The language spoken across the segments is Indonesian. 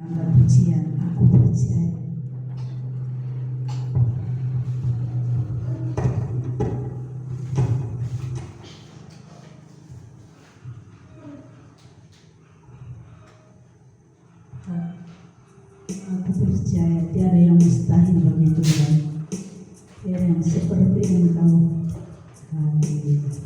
Angkat pujian, aku percaya. Aku percaya tiada yang mustahil bagi Tuhan. Tiada yang seperti Engkau. Haleluya.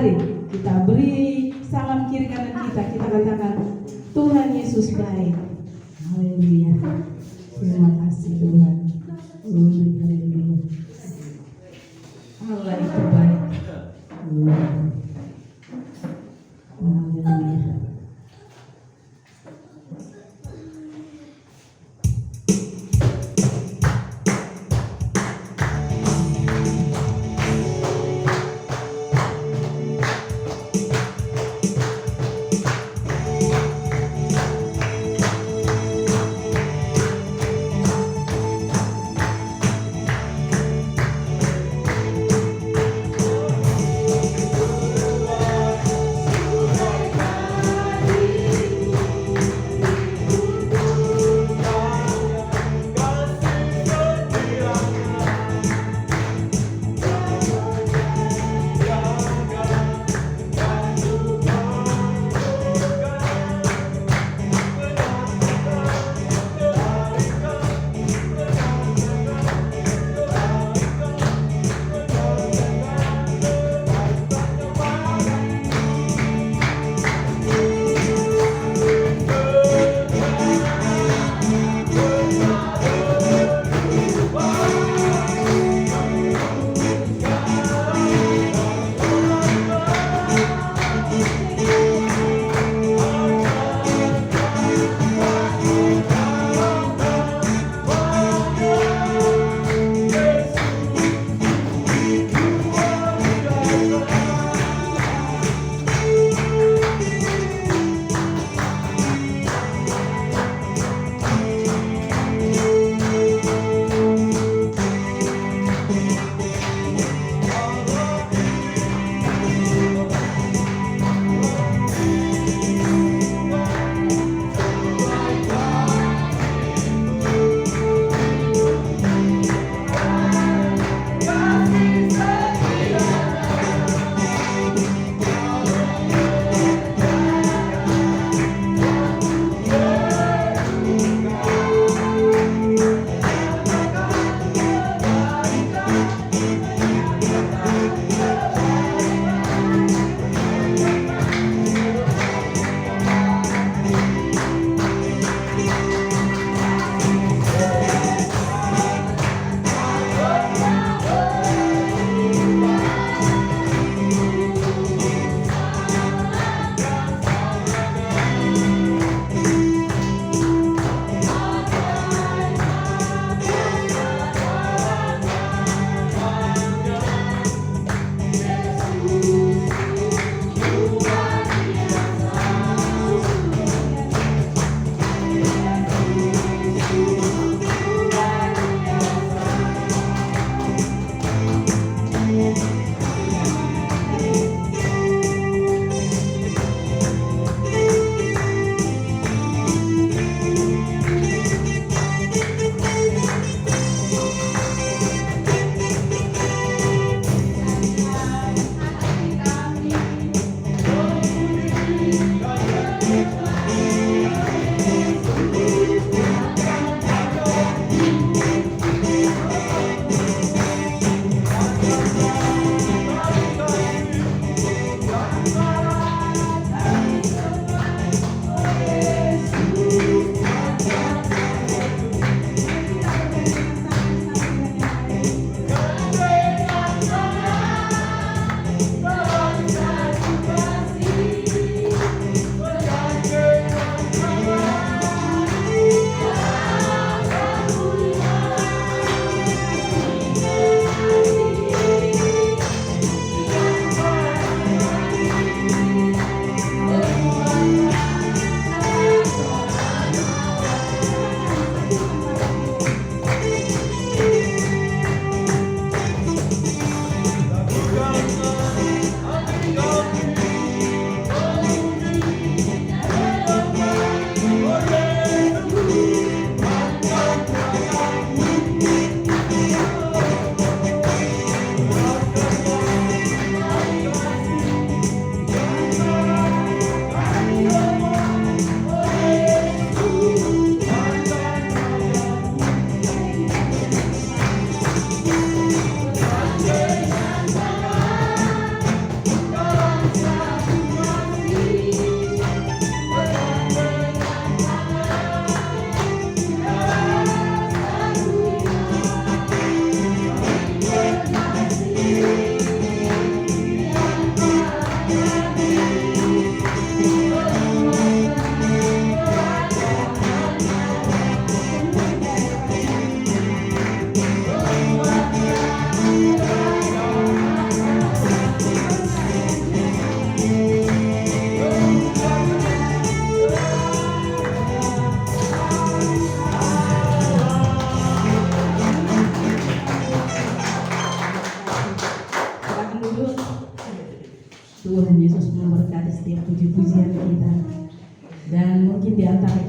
Mari kita beri salam kiri kanan kita katakan Tuhan Yesus baik. Haleluya. Terima kasih Tuhan. Haleluya. Allah itu baik. Haleluya.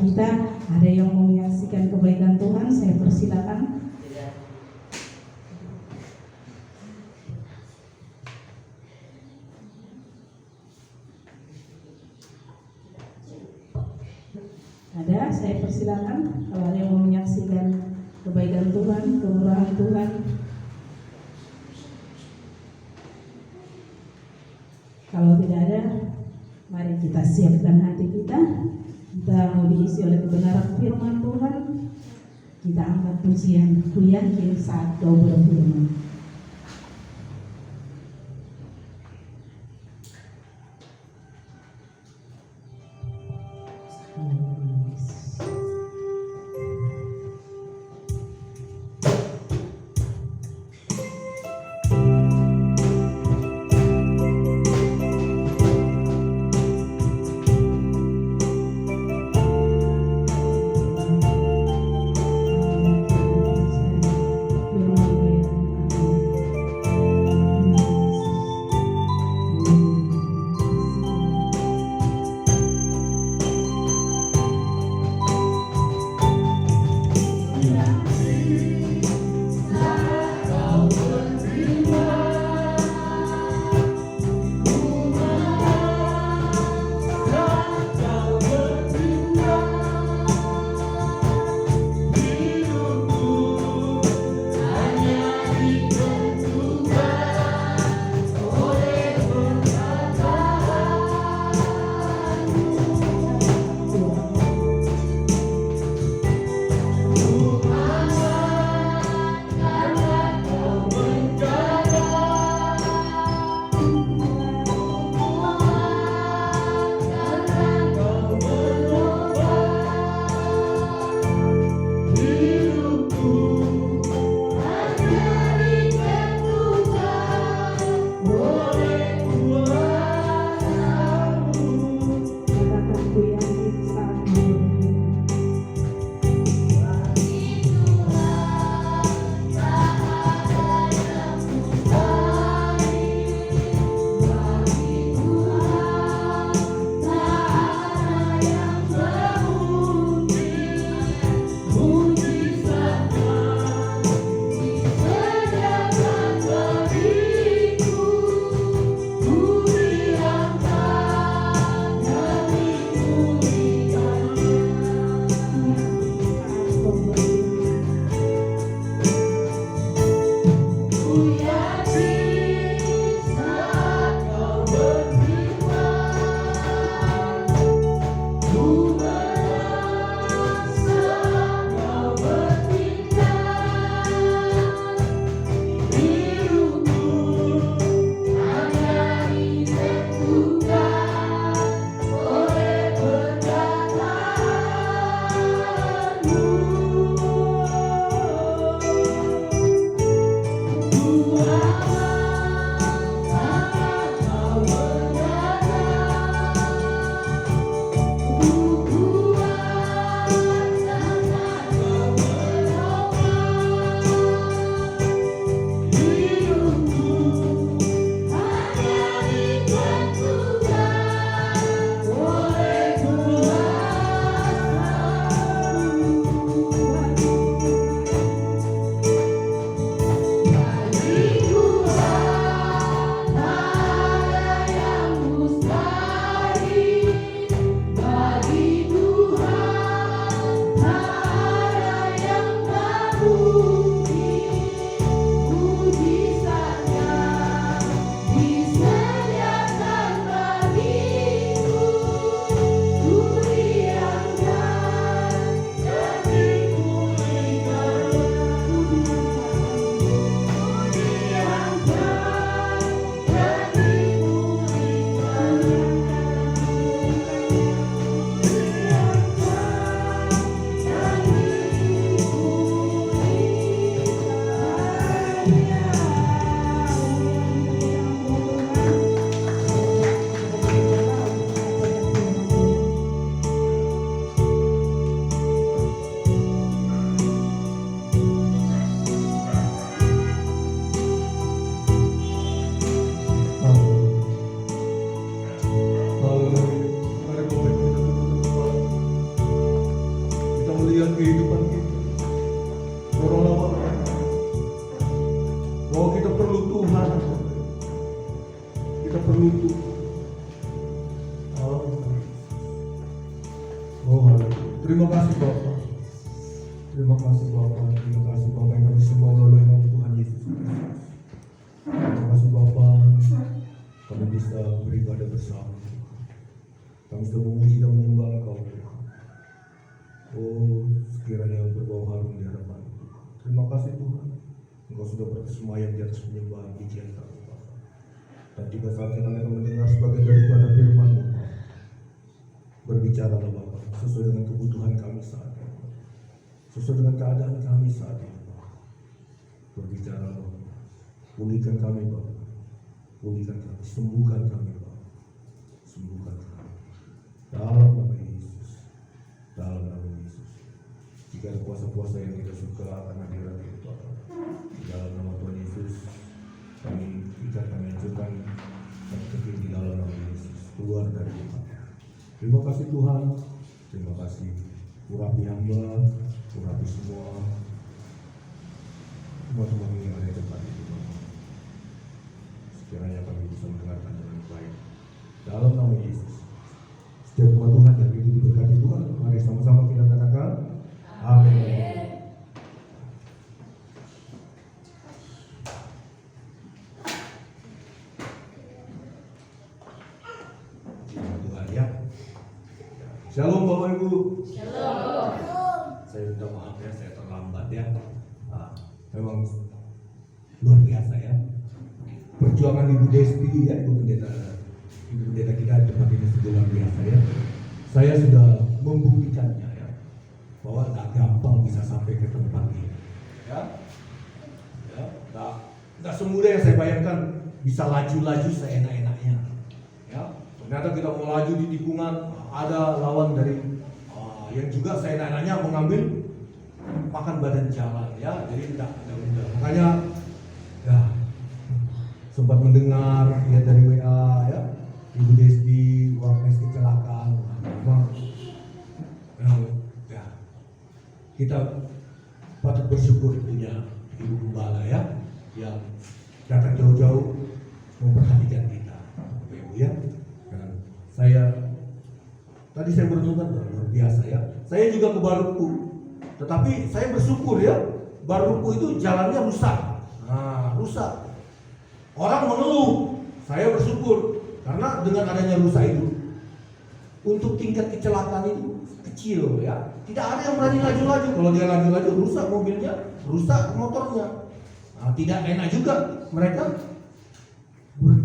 kita. Ada yang mau menyaksikan kebaikan Tuhan, saya persilakan. Ada, saya persilakan kalau ada yang mau menyaksikan kebaikan Tuhan, kemurahan Tuhan. Kalau tidak ada, mari kita siapkan hati kita. Kita mau diisi oleh kebenaran firman Tuhan. Kita angkat pujian, ku yakin saat kau berfirman. berlutut. Oh, haleluya. Terima kasih Bapak. Terima kasih Bapak. Terima kasih Bapak yang kami sembah oleh nama Tuhan Yesus Kristus. Terima kasih Bapak. Kami bisa beribadah bersama. Kami sudah memuji dan menyembah Engkau Tuhan. Oh, sekiranya berbau harum di hadapan. Terima kasih Tuhan. Engkau sudah bersemayam di atas penyembahan pujian kami Bapak. Dan tiba saatnya kami akan mendengar sebagian daripada firman-Mu. Berbicaralah Bapak sesuai dengan kebutuhan kami saat ini, sesuai dengan keadaan kami saat ini. Berbicaralah Bapak. Pulihkan kami Bapak. Pulihkan kami. Sembuhkan kami Bapak. Sembuhkan kami. Dalam nama Yesus. Dalam nama Yesus. Jika ada puasa-puasa yang tidak suka akan hadirat itu Bapak, dalam nama Tuhan Yesus kami hancurkan sakit di dalam nama Yesus. Keluar dari kita. Terima kasih Tuhan. Terima kasih. Urapi hamba, urapi semua yang ada di tempat ini Bapak. Sekiranya kami bisa mendengarkan dengan baik. Dalam nama Yesus. Setiap umat Tuhan yang hidup diberkati Tuhan, mari sama-sama kita katakan amin. Tuhan ya. Shalom Bapak Ibu. Shalom. Saya minta maaf ya, saya terlambat ya. Memang luar biasa ya. Perjuangan Ibu Desti ya, Ibu Pendeta kita di tempat ini sudah luar biasa ya. Saya sudah membuktikannya ya, bahwa tak gampang bisa sampai ke tempat ini. Ya, tak semudah yang saya bayangkan bisa laju-laju seenak-enaknya. Ya, ternyata kita mau laju di tikungan, ada lawan dari yang juga seenak-enaknya mengambil makan badan jalan ya, jadi tidak mudah. Makanya ya sempat mendengar ya dari WA ya, Ibu Desti waktu kecelakaan. Memang ya kita patut bersyukur punya Ibu Gembala ya, yang datang jauh-jauh memperhatikan kita, Bapak Ibu ya. Dan tadi saya merenungkan luar biasa ya. Saya juga ke Barupu, tetapi saya bersyukur ya, Barupu itu jalannya rusak. Nah, rusak. Orang mengeluh, saya bersyukur karena dengan adanya rusak itu, untuk tingkat kecelakaan itu kecil ya. Tidak ada yang berani laju-laju. Kalau dia laju-laju, rusak mobilnya, rusak motornya. Nah, tidak enak juga mereka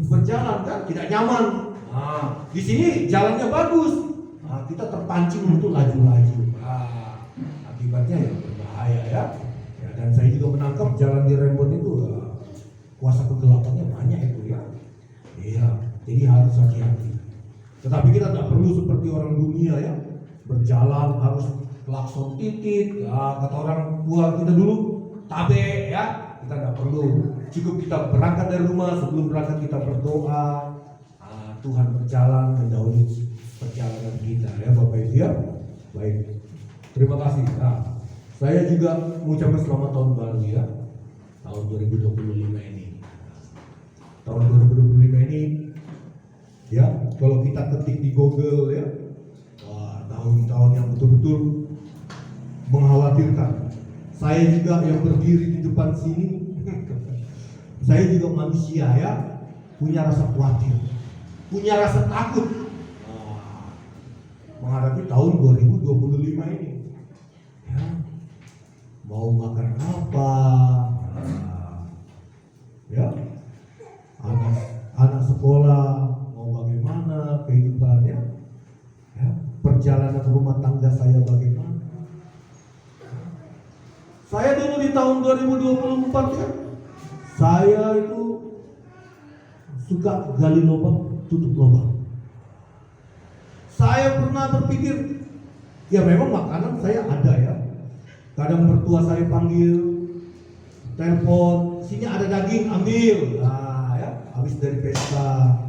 berjalan kan, tidak nyaman. Nah, di sini jalannya bagus. Nah, kita terpancing untuk laju-laju. Nah, akibatnya ya berbahaya ya. Dan saya juga menangkap jalan di Rembon itu kuasa kegelapannya banyak itu ya. Iya, jadi harus hati-hati. Tetapi kita tidak perlu seperti orang dunia ya, berjalan harus klakson titit. Ya, kata orang tua kita dulu, tabe ya. Kita tidak perlu. Cukup kita berangkat dari rumah, sebelum berangkat kita berdoa. Tuhan berjalan mendahului perjalanan kita ya Bapak Ibu ya. Baik, terima kasih. Nah, saya juga mengucapkan selamat tahun baru ya, tahun 2025 ini. Tahun 2025 ini ya, kalau kita ketik di Google ya, wah, tahun-tahun yang betul-betul mengkhawatirkan. Saya juga yang berdiri di depan sini, saya juga manusia ya, punya rasa khawatir, punya rasa takut menghadapi tahun 2025 ini. Ya, mau makan apa? Ya, anak sekolah mau bagaimana kehidupannya? Ya, perjalanan rumah tangga saya bagaimana? Saya dulu di tahun 2024 ya, saya itu suka gali lubang, tutup lubang. Saya pernah berpikir, ya memang makanan saya ada ya. Kadang mertua saya panggil, telepon, sini ada daging, ambil. Nah ya, habis dari pesta.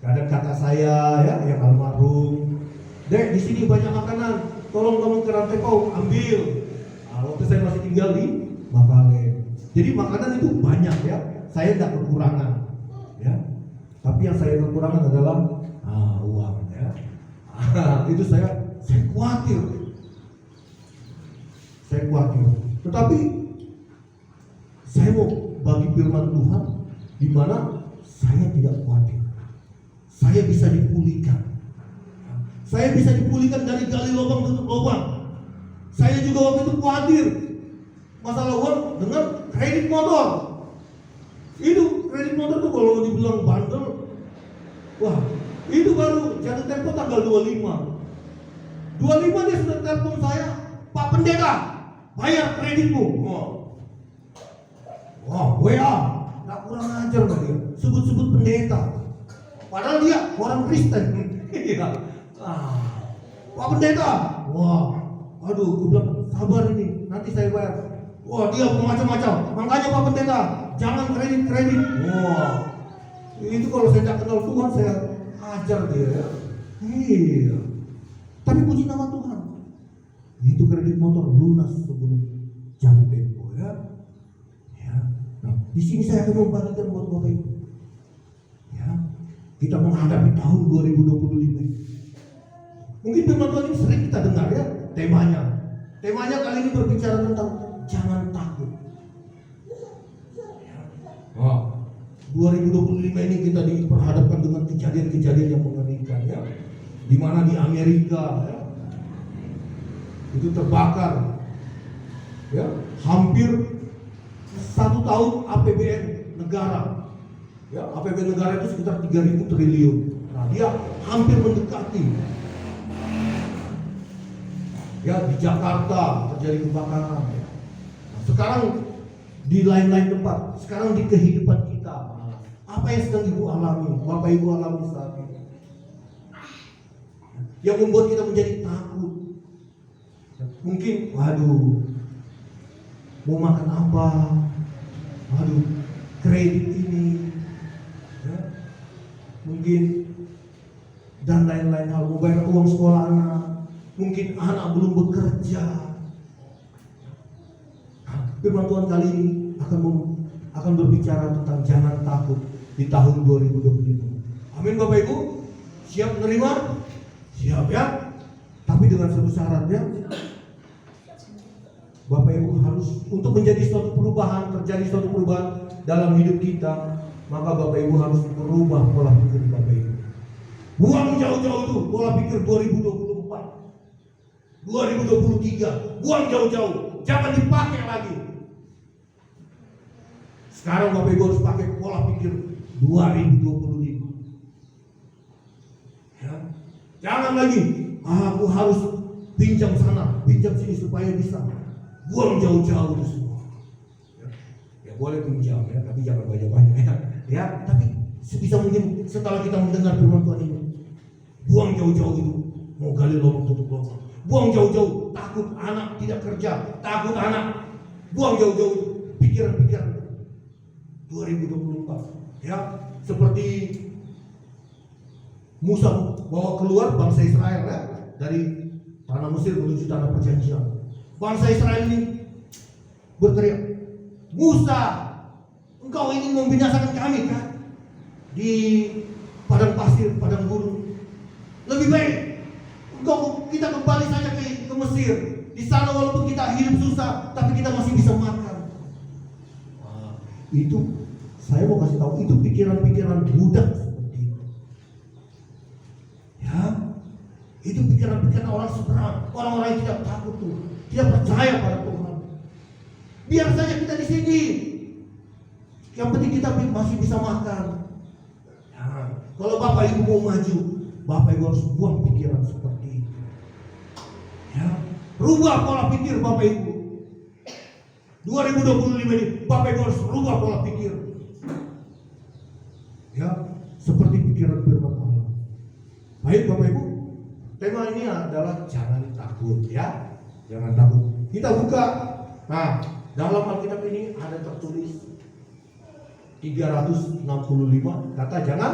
Kadang kakak saya ya, yang almarhum, Dek, di sini banyak makanan, tolong kamu ke rantai kau ambil. Nah, waktu saya masih tinggal di Makale. Jadi makanan itu banyak ya, saya tidak kekurangan. Ya, Tapi yang saya kekurangan adalah uang ya. Itu saya khawatir. Saya khawatir. Tetapi saya mau bagi firman Tuhan di mana saya tidak khawatir. Saya bisa dipulihkan. Saya bisa dipulihkan dari gali lubang tutup lubang. Saya juga waktu itu khawatir masalah uang dengan kredit motor. Itu kredit motor tuh kalau dibilang bandel, wah itu baru jatuh tempo tanggal 25 dia sudah telepon saya, Pak Pendeta bayar kreditmu. WA gak kurang ajar gak dia, sebut-sebut pendeta padahal dia orang Kristen. Pak Pendeta, aduh, gue bilang sabar ini, nanti saya bayar. Dia macam-macam. Makanya Pak Pendeta, jangan kredit. Itu kalau saya tak kenal Tuhan, saya ajar dia. Iya. Tapi puji nama Tuhan, itu kredit motor lunas sebelum jatuh tempo ya. Nah, di sini saya akan membagikan buat Bapak Ibu. Ya, kita menghadapi tahun 2025 ini. Mungkin firman Tuhan ini sering kita dengar ya, temanya. Temanya kali ini berbicara tentang jangan takut. 2025 ini kita diperhadapkan dengan kejadian-kejadian yang mengerikan ya. Di mana di Amerika ya, itu terbakar ya, hampir 1 tahun APBN negara. Ya, APBN negara itu sekitar 3.000 triliun. Nah, dia hampir mendekati. Ya, di Jakarta terjadi kebakaran. Nah, sekarang di lain-lain tempat, sekarang di kehidupan kita, apa yang sedang Ibu alami, Bapak Ibu alami saat ini, yang membuat kita menjadi takut. Mungkin, mau makan apa? Kredit ini, ya. Mungkin dan lain-lain hal, mau bayar uang sekolah anak. Mungkin anak belum bekerja. Firman Tuhan kali ini akan berbicara tentang jangan takut di tahun 2025. Amin Bapak Ibu? Siap menerima? Siap ya? Tapi dengan satu syarat ya. Bapak Ibu harus untuk menjadi suatu perubahan, terjadi suatu perubahan dalam hidup kita, maka Bapak Ibu harus merubah pola pikir Bapak Ibu. Buang jauh-jauh tuh pola pikir 2024. 2023, buang jauh-jauh, jangan dipakai lagi. Sekarang Bapak Ibu harus pakai pola pikir 2025. Ya. Jangan lagi, aku harus pinjam sana, pinjam sini supaya bisa. Buang jauh-jauh itu semua. Ya boleh pinjam ya, tapi jangan banyak-banyak ya. Ya, tapi sebisa mungkin setelah kita mendengar firman Tuhan ini, buang jauh-jauh itu, mau gali lubang tutup lubang. Buang jauh-jauh, takut anak tidak kerja, takut anak. Buang jauh-jauh pikiran-pikiran 2024. Ya, seperti Musa bawa keluar bangsa Israel ya, dari tanah Mesir menuju tanah perjanjian. Bangsa Israel ini berteriak, Musa, engkau ingin membinasakan kami kan? Di padang pasir, padang gurun. Lebih baik kita kembali saja ke Mesir. Di sana walaupun kita hidup susah, tapi kita masih bisa makan. Itu saya mau kasih tahu, itu pikiran-pikiran budak seperti itu. Ya, itu pikiran-pikiran orang seberang, orang-orang yang tidak takut tuh, tidak percaya pada Tuhan. Biar saja kita di sini, yang penting kita masih bisa makan. Ya, kalau Bapak Ibu mau maju, Bapak Ibu harus buang pikiran seperti itu. Ya, rubah pola pikir Bapak Ibu. 2025 ini Bapak Ibu harus rubah pola pikir. Ya, seperti pikiran firman Allah. Baik Bapak Ibu, tema ini adalah jangan takut ya. Jangan takut. Kita buka. Nah, dalam Alkitab ini ada tertulis 365 kata jangan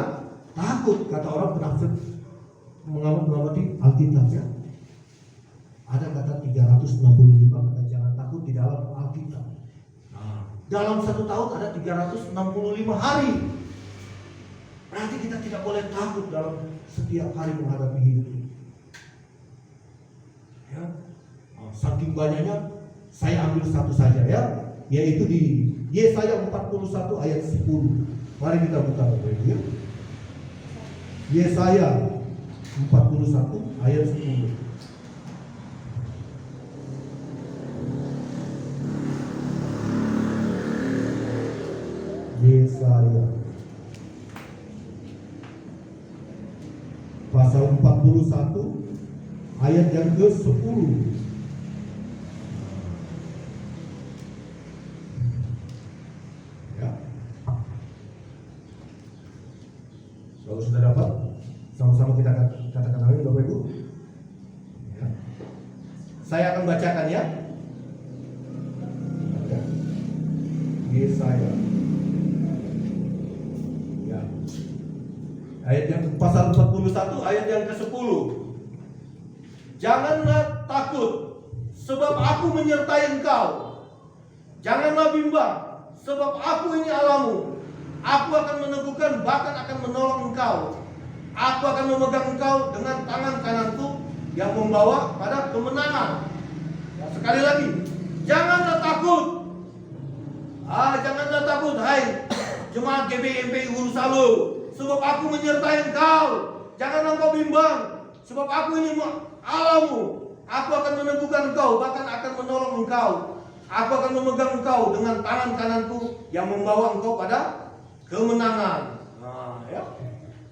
takut, kata orang penafsir mengamati Alkitab ya. Ada kata 365 kata jangan takut di dalam Alkitab. Nah, dalam 1 tahun ada 365 hari. Berarti kita tidak boleh takut dalam setiap hari menghadapi hidup ini. Ya. Saking banyaknya, saya ambil satu saja ya, yaitu di Yesaya 41 ayat 10. Mari kita buka Bapak Ibu ya. Yesaya 41 ayat 10. Yesaya pasal 41 ayat yang ke-10. Ya. Kalau sudah dapat, sama-sama kita katakan amin Bapak Ibu. Ya. Saya akan bacakan ya. Ya. Yesaya. Ya. Ayat yang pasal 41 ayat yang ke-10. Janganlah takut, sebab aku menyertai engkau. Janganlah bimbang, sebab aku ini Allahmu. Aku akan meneguhkan, bahkan akan menolong engkau. Aku akan memegang engkau dengan tangan kananku yang membawa pada kemenangan. Ya, sekali lagi, janganlah takut. Janganlah takut, hai jemaat GBI Urusalu, sebab aku menyertai engkau. Janganlah engkau bimbang, sebab aku ini Allahmu. Aku akan meneguhkan engkau, bahkan akan menolong engkau. Aku akan memegang engkau dengan tangan kananku yang membawa engkau pada kemenangan. Nah, ya.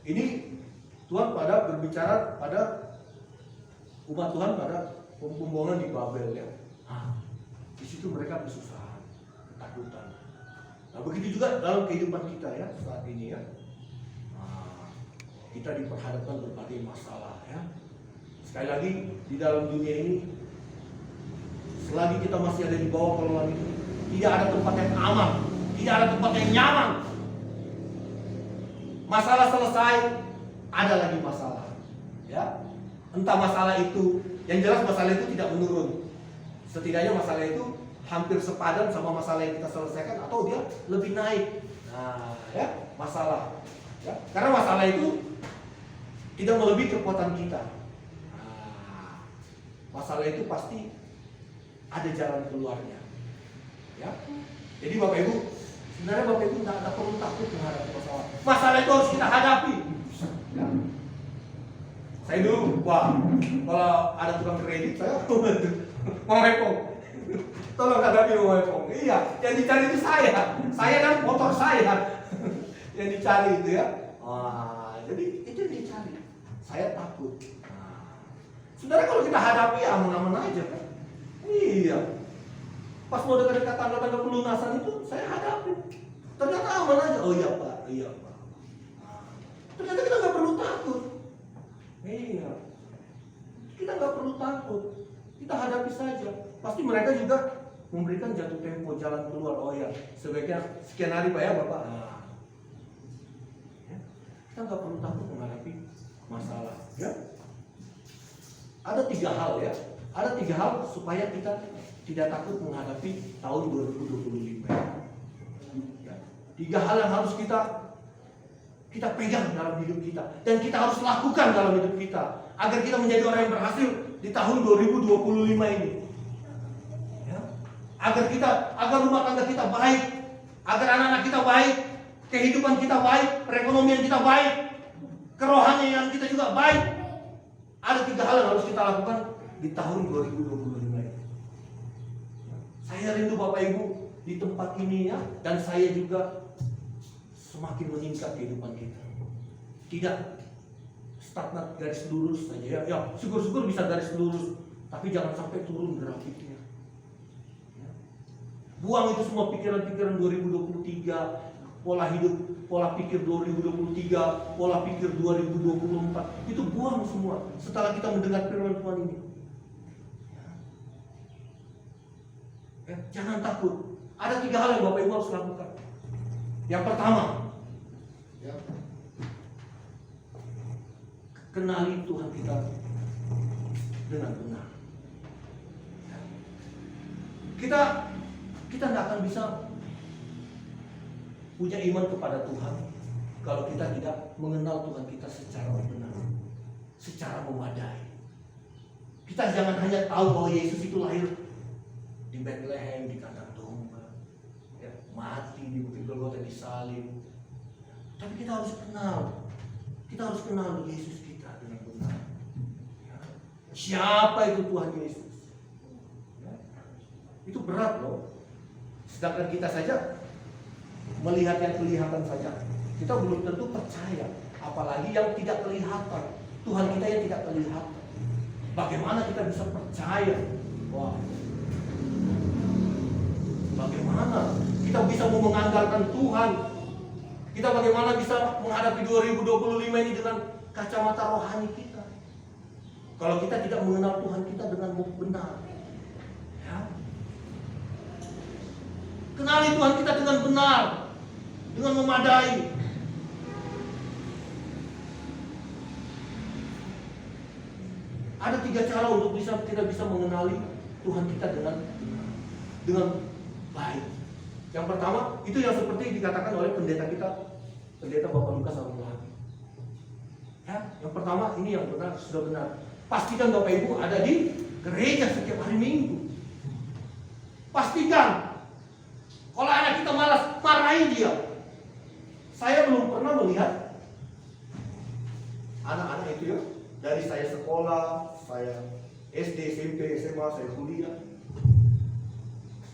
Ini Tuhan berbicara pada umat Tuhan pada pembuangan di Babel ya. Di situ mereka kesusahan, ketakutan. Nah, begitu juga dalam kehidupan kita ya saat ini ya. Kita diperhadapkan berbagai masalah ya. Sekali lagi di dalam dunia ini, selagi kita masih ada di bawah kolonial ini, tidak ada tempat yang aman, tidak ada tempat yang nyaman. Masalah selesai, ada lagi masalah. Ya, entah masalah itu, yang jelas masalah itu tidak menurun. Setidaknya masalah itu hampir sepadan sama masalah yang kita selesaikan, atau dia lebih naik. Nah, ya masalah. Ya, karena masalah itu tidak melebihi kekuatan kita. Masalah itu pasti ada jalan keluarnya. Ya. Jadi Bapak Ibu, sebenarnya Bapak Ibu tidak perlu takut menghadapi masalah. Masalah itu harus kita hadapi. Ya. Saya dulu, kalau ada tukang kredit saya mau hepong. Tolong hadapi mau hepong. Iya, yang dicari itu saya. Saya dan motor saya yang dicari itu ya. Jadi itu yang dicari. Saya takut. Saudara, kalau kita hadapi ya aman-aman aja kan. Iya. Pas mau dekat-dekat tanda-tanda pelunasan itu saya hadapi. Ternyata aman aja. Oh iya Pak, iya Pak. Ternyata kita nggak perlu takut. Iya. Kita nggak perlu takut. Kita hadapi saja. Pasti mereka juga memberikan jatuh tempo jalan keluar. Oh ya, sebaiknya sekian hari Pak ya Bapak. Ya. Kita nggak perlu takut menghadapi masalah. Ya. Ada 3 hal ya. Ada 3 hal supaya kita tidak takut menghadapi tahun 2025. Ya. 3 hal yang harus kita pegang dalam hidup kita dan kita harus lakukan dalam hidup kita agar kita menjadi orang yang berhasil di tahun 2025 ini. Ya. Agar rumah tangga kita baik, agar anak-anak kita baik, kehidupan kita baik, perekonomian kita baik, kerohanian kita juga baik. Ada 3 hal yang harus kita lakukan di tahun 2025 ini. Saya rindu Bapak Ibu di tempat ini ya, dan saya juga semakin meningkat kehidupan kita. Tidak stagnan garis lurus saja ya. Syukur-syukur bisa garis lurus, tapi jangan sampai turun grafiknya. Ya. Buang itu semua pikiran-pikiran 2023, pola hidup, pola pikir 2023, pola pikir 2024, itu buang semua setelah kita mendengar firman Tuhan ini. Ya, jangan takut. Ada 3 hal yang Bapak Ibu harus lakukan. Yang pertama, ya, kenali Tuhan kita dengan benar. Ya. Kita tidak akan bisa punya iman kepada Tuhan kalau kita tidak mengenal Tuhan kita secara benar, secara memadai. Kita jangan hanya tahu bahwa Yesus itu lahir di Bethlehem, di kandang domba, ya, mati di bukit Golgota, disalib. Tapi kita harus kenal Yesus kita dengan benar. Ya. Siapa itu Tuhan Yesus? Ya. Itu berat loh. Sedangkan kita saja melihat yang kelihatan saja, kita belum tentu percaya. Apalagi yang tidak kelihatan, Tuhan kita yang tidak kelihatan. Bagaimana kita bisa percaya? Wah, bagaimana kita bisa mau mengandalkan Tuhan? Kita bagaimana bisa menghadapi 2025 ini dengan kacamata rohani kita? Kalau kita tidak mengenal Tuhan kita dengan benar. Ya. Kenali Tuhan kita dengan benar, dengan memadai. Ada 3 cara untuk kita bisa mengenali Tuhan kita dengan baik. Yang pertama, itu yang seperti dikatakan oleh pendeta kita, pendeta Bapak Lukas Arulani. Ya, yang pertama ini yang benar, sudah benar. Pastikan Bapak Ibu ada di gereja setiap hari Minggu. Pastikan. Kalau anak kita malas, marahin dia. Saya belum pernah melihat anak-anak itu ya, dari saya sekolah, saya SD, SMP, SMA, saya kuliah.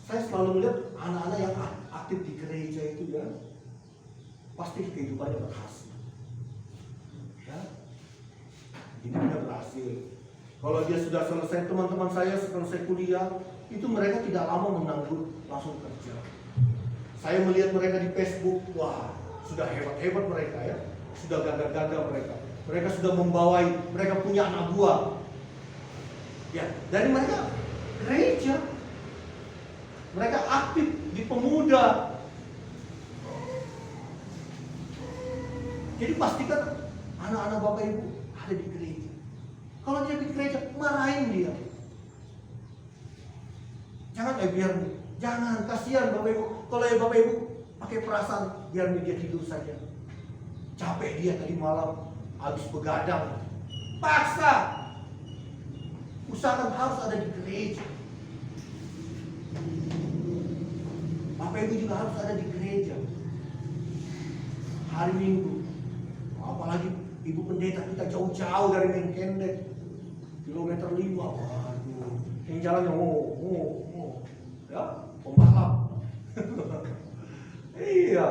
Saya selalu melihat anak-anak yang aktif di gereja itu ya, pasti kehidupannya berhasil. Ya, hidupnya berhasil. Kalau dia sudah selesai, teman-teman saya selesai kuliah, itu mereka tidak lama menganggur, langsung kerja. Saya melihat mereka di Facebook, wah, sudah hebat-hebat mereka ya, sudah gagah-gagah mereka. Mereka sudah membawai, mereka punya anak buah. Ya, dari mereka gereja. Mereka aktif di pemuda. Jadi pastikan anak-anak Bapak Ibu ada di gereja. Kalau dia di gereja, marahin dia. Jangan jangan, kasihan Bapak Ibu. Kalau Bapak Ibu pakai perasaan, biar dia tidur saja. Capek dia tadi malam, habis begadang. Paksa. Usahakan harus ada di gereja. Bapak Ibu juga harus ada di gereja hari Minggu. Apalagi Ibu pendeta kita jauh-jauh dari Menkendek, kilometer 5. Waduh, yang jalannya ya, pembalap. Iya,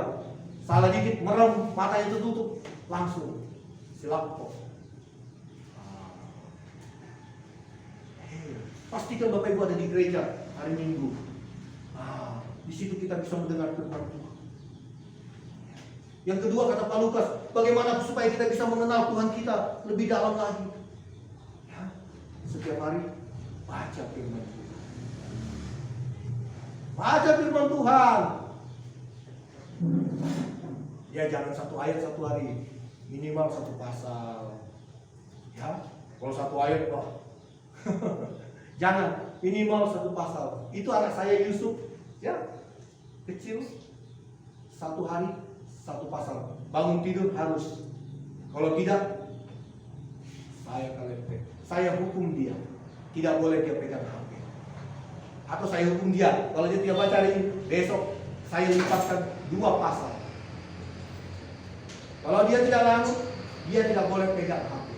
salah dikit merem, matanya tutup, langsung silap kok. Pastikan Bapak Ibu ada di gereja hari Minggu. Di situ kita bisa mendengar firman Tuhan. Yang kedua kata Pak Lukas, bagaimana supaya kita bisa mengenal Tuhan kita lebih dalam lagi? Ya, setiap hari baca firman Tuhan. Baca firman Tuhan. Ya, jangan 1 ayat 1 hari, minimal 1 pasal. Ya, kalau 1 ayat kok. Jangan, minimal 1 pasal. Itu anak saya Yusuf, ya, kecil, 1 hari 1 pasal. Bangun tidur harus. Kalau tidak, saya hukum dia. Tidak boleh dia pegang HP. Atau saya hukum dia, kalau dia tidak baca hari ini, besok saya lipatkan 2 pasal. Kalau dia tidak langsung, dia tidak boleh pegang HP.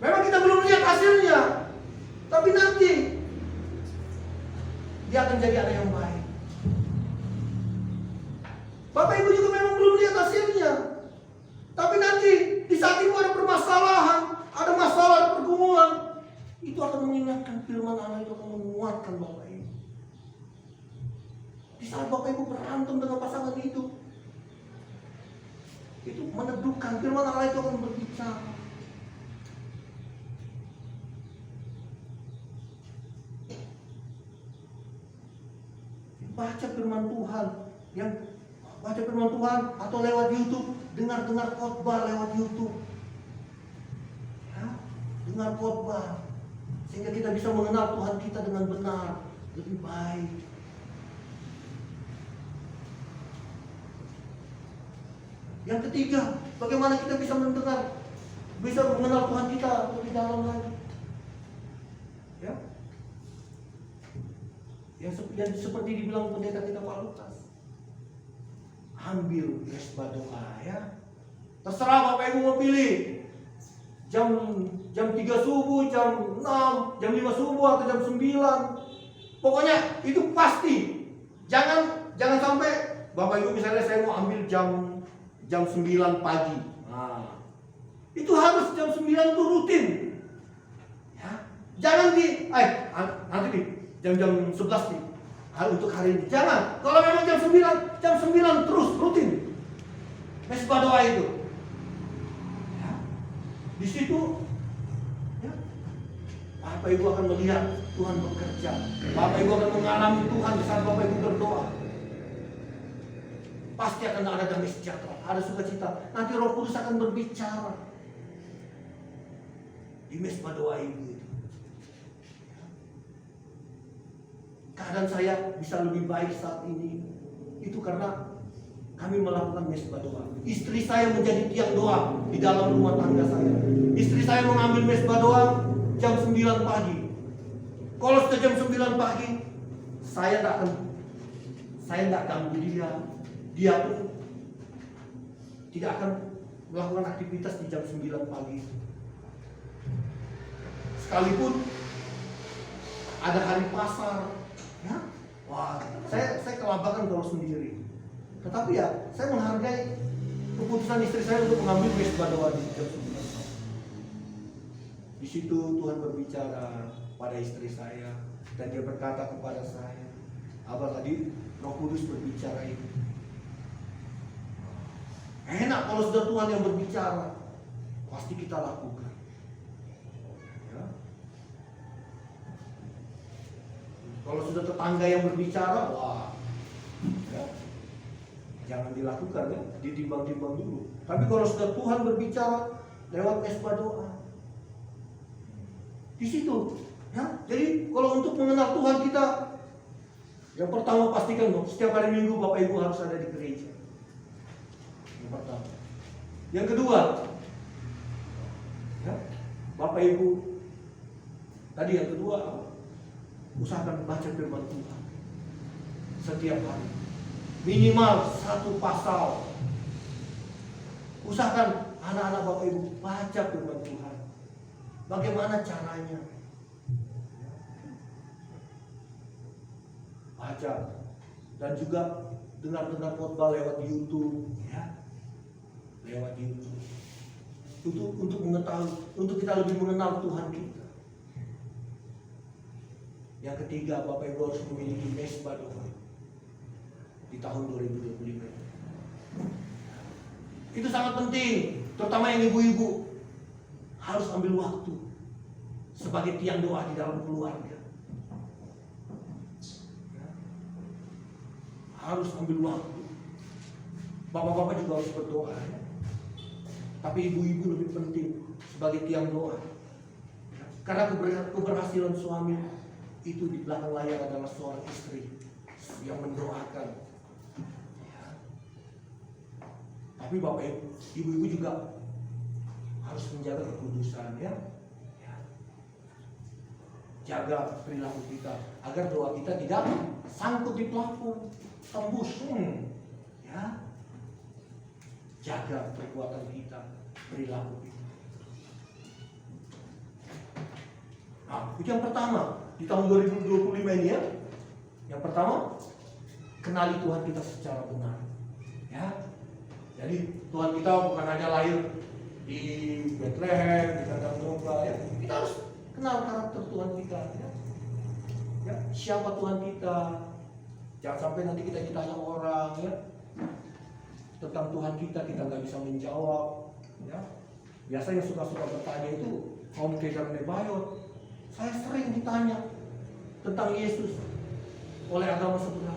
Memang kita belum lihat hasilnya, tapi nanti dia akan jadi anak yang baik. Bapak Ibu juga memang belum lihat hasilnya, tapi nanti di saat Ibu ada permasalahan, ada masalah, ada pergumulan, itu akan mengingatkan firman Allah, itu akan menguatkan Bapak Ibu. Di saat Bapak Ibu berantem dengan pasangan itu meneduhkan, firman Allah itu akan berbicara. Baca firman Tuhan, yang baca firman Tuhan atau lewat YouTube, dengar khotbah lewat YouTube. Ya, dengar khotbah sehingga kita bisa mengenal Tuhan kita dengan benar, lebih baik. Yang ketiga, bagaimana kita bisa mengenal Tuhan kita lebih dalam lagi. Ya, yang seperti dibilang pendeta kita Pak Lukas, ambil mesbah doa ya. Terserah Bapak Ibu mau pilih jam 3 subuh, jam 6, jam 5 subuh atau jam 9. Pokoknya itu pasti. Jangan sampai Bapak Ibu misalnya saya mau ambil jam 9 pagi. Nah, itu harus jam 9 itu rutin. Ya. Jangan nanti nih jam 11 nih. Untuk hari ini. Jangan. Kalau memang jam 9 terus rutin. Mesbah doa itu. Ya. Di situ ya, Bapak Ibu akan melihat Tuhan bekerja. Bapak Ibu akan mengalami Tuhan di saat Bapak Ibu berdoa. Pasti akan ada damai sejahtera, ada sukacita. Nanti Roh Kudus akan berbicara di mesbah doa Ibu itu. Keadaan saya bisa lebih baik saat ini itu karena kami melakukan mesbah doa. Istri saya menjadi tiang doa di dalam rumah tangga saya. Istri saya mengambil mesbah doa jam 9 pagi. Kalau sudah jam 9 pagi, saya tidak ganggu dia. Dia pun tidak akan melakukan aktivitas di jam 9 pagi. Sekalipun ada hari pasar, ya, wah, saya kelabakan kalau sendiri. Tetapi ya, saya menghargai keputusan istri saya untuk mengambil mesbah doa di jam 9 pagi. Di situ Tuhan berbicara pada istri saya dan dia berkata kepada saya, apa tadi Roh Kudus berbicara itu. Enak kalau sudah Tuhan yang berbicara, pasti kita lakukan. Ya. Kalau sudah tetangga yang berbicara, wah, ya, jangan dilakukan ya, ditimbang-timbang dulu. Tapi kalau sudah Tuhan berbicara lewat mesbah doa, di situ, ya. Jadi kalau untuk mengenal Tuhan kita, yang pertama pastikan setiap hari Minggu Bapak Ibu harus ada di gereja. Pertama. Yang kedua, ya, Bapak Ibu, tadi yang kedua, usahakan baca firman Tuhan setiap hari, minimal 1 pasal. Usahakan anak-anak Bapak Ibu baca firman Tuhan. Bagaimana caranya? Baca dan juga dengar khotbah lewat YouTube, ya. Lewat YouTube. Untuk mengetahui, untuk kita lebih mengenal Tuhan kita. Yang ketiga, Bapak Ibu harus memiliki mesbah doa di tahun 2025. Itu sangat penting, terutama yang ibu-ibu harus ambil waktu sebagai tiang doa di dalam keluarga. Harus ambil waktu. Bapak-bapak juga harus berdoa. Tapi ibu-ibu lebih penting sebagai tiang doa. Karena keberhasilan suami itu di belakang layar adalah seorang istri yang mendoakan. Ya. Tapi Bapak Ibu juga harus menjaga kekudusan, ya. Ya. Jaga perilaku kita agar doa kita tidak sangkut di plafon, tembus. Ya. Jaga perbuatan kita, perilaku kita. Nah, itu yang pertama di tahun 2025 ini ya. Yang pertama, kenali Tuhan kita secara benar. Ya. Jadi Tuhan kita bukan hanya lahir di Bethlehem, di kandang domba, ya. Kita harus kenal karakter Tuhan kita. Ya. Ya, siapa Tuhan kita? Jangan sampai nanti kita ditanya orang, ya. Tentang Tuhan kita nggak bisa menjawab, ya. Biasanya suka-suka bertanya itu kaum kejar nebayot. Saya sering ditanya tentang Yesus oleh agama sebelah.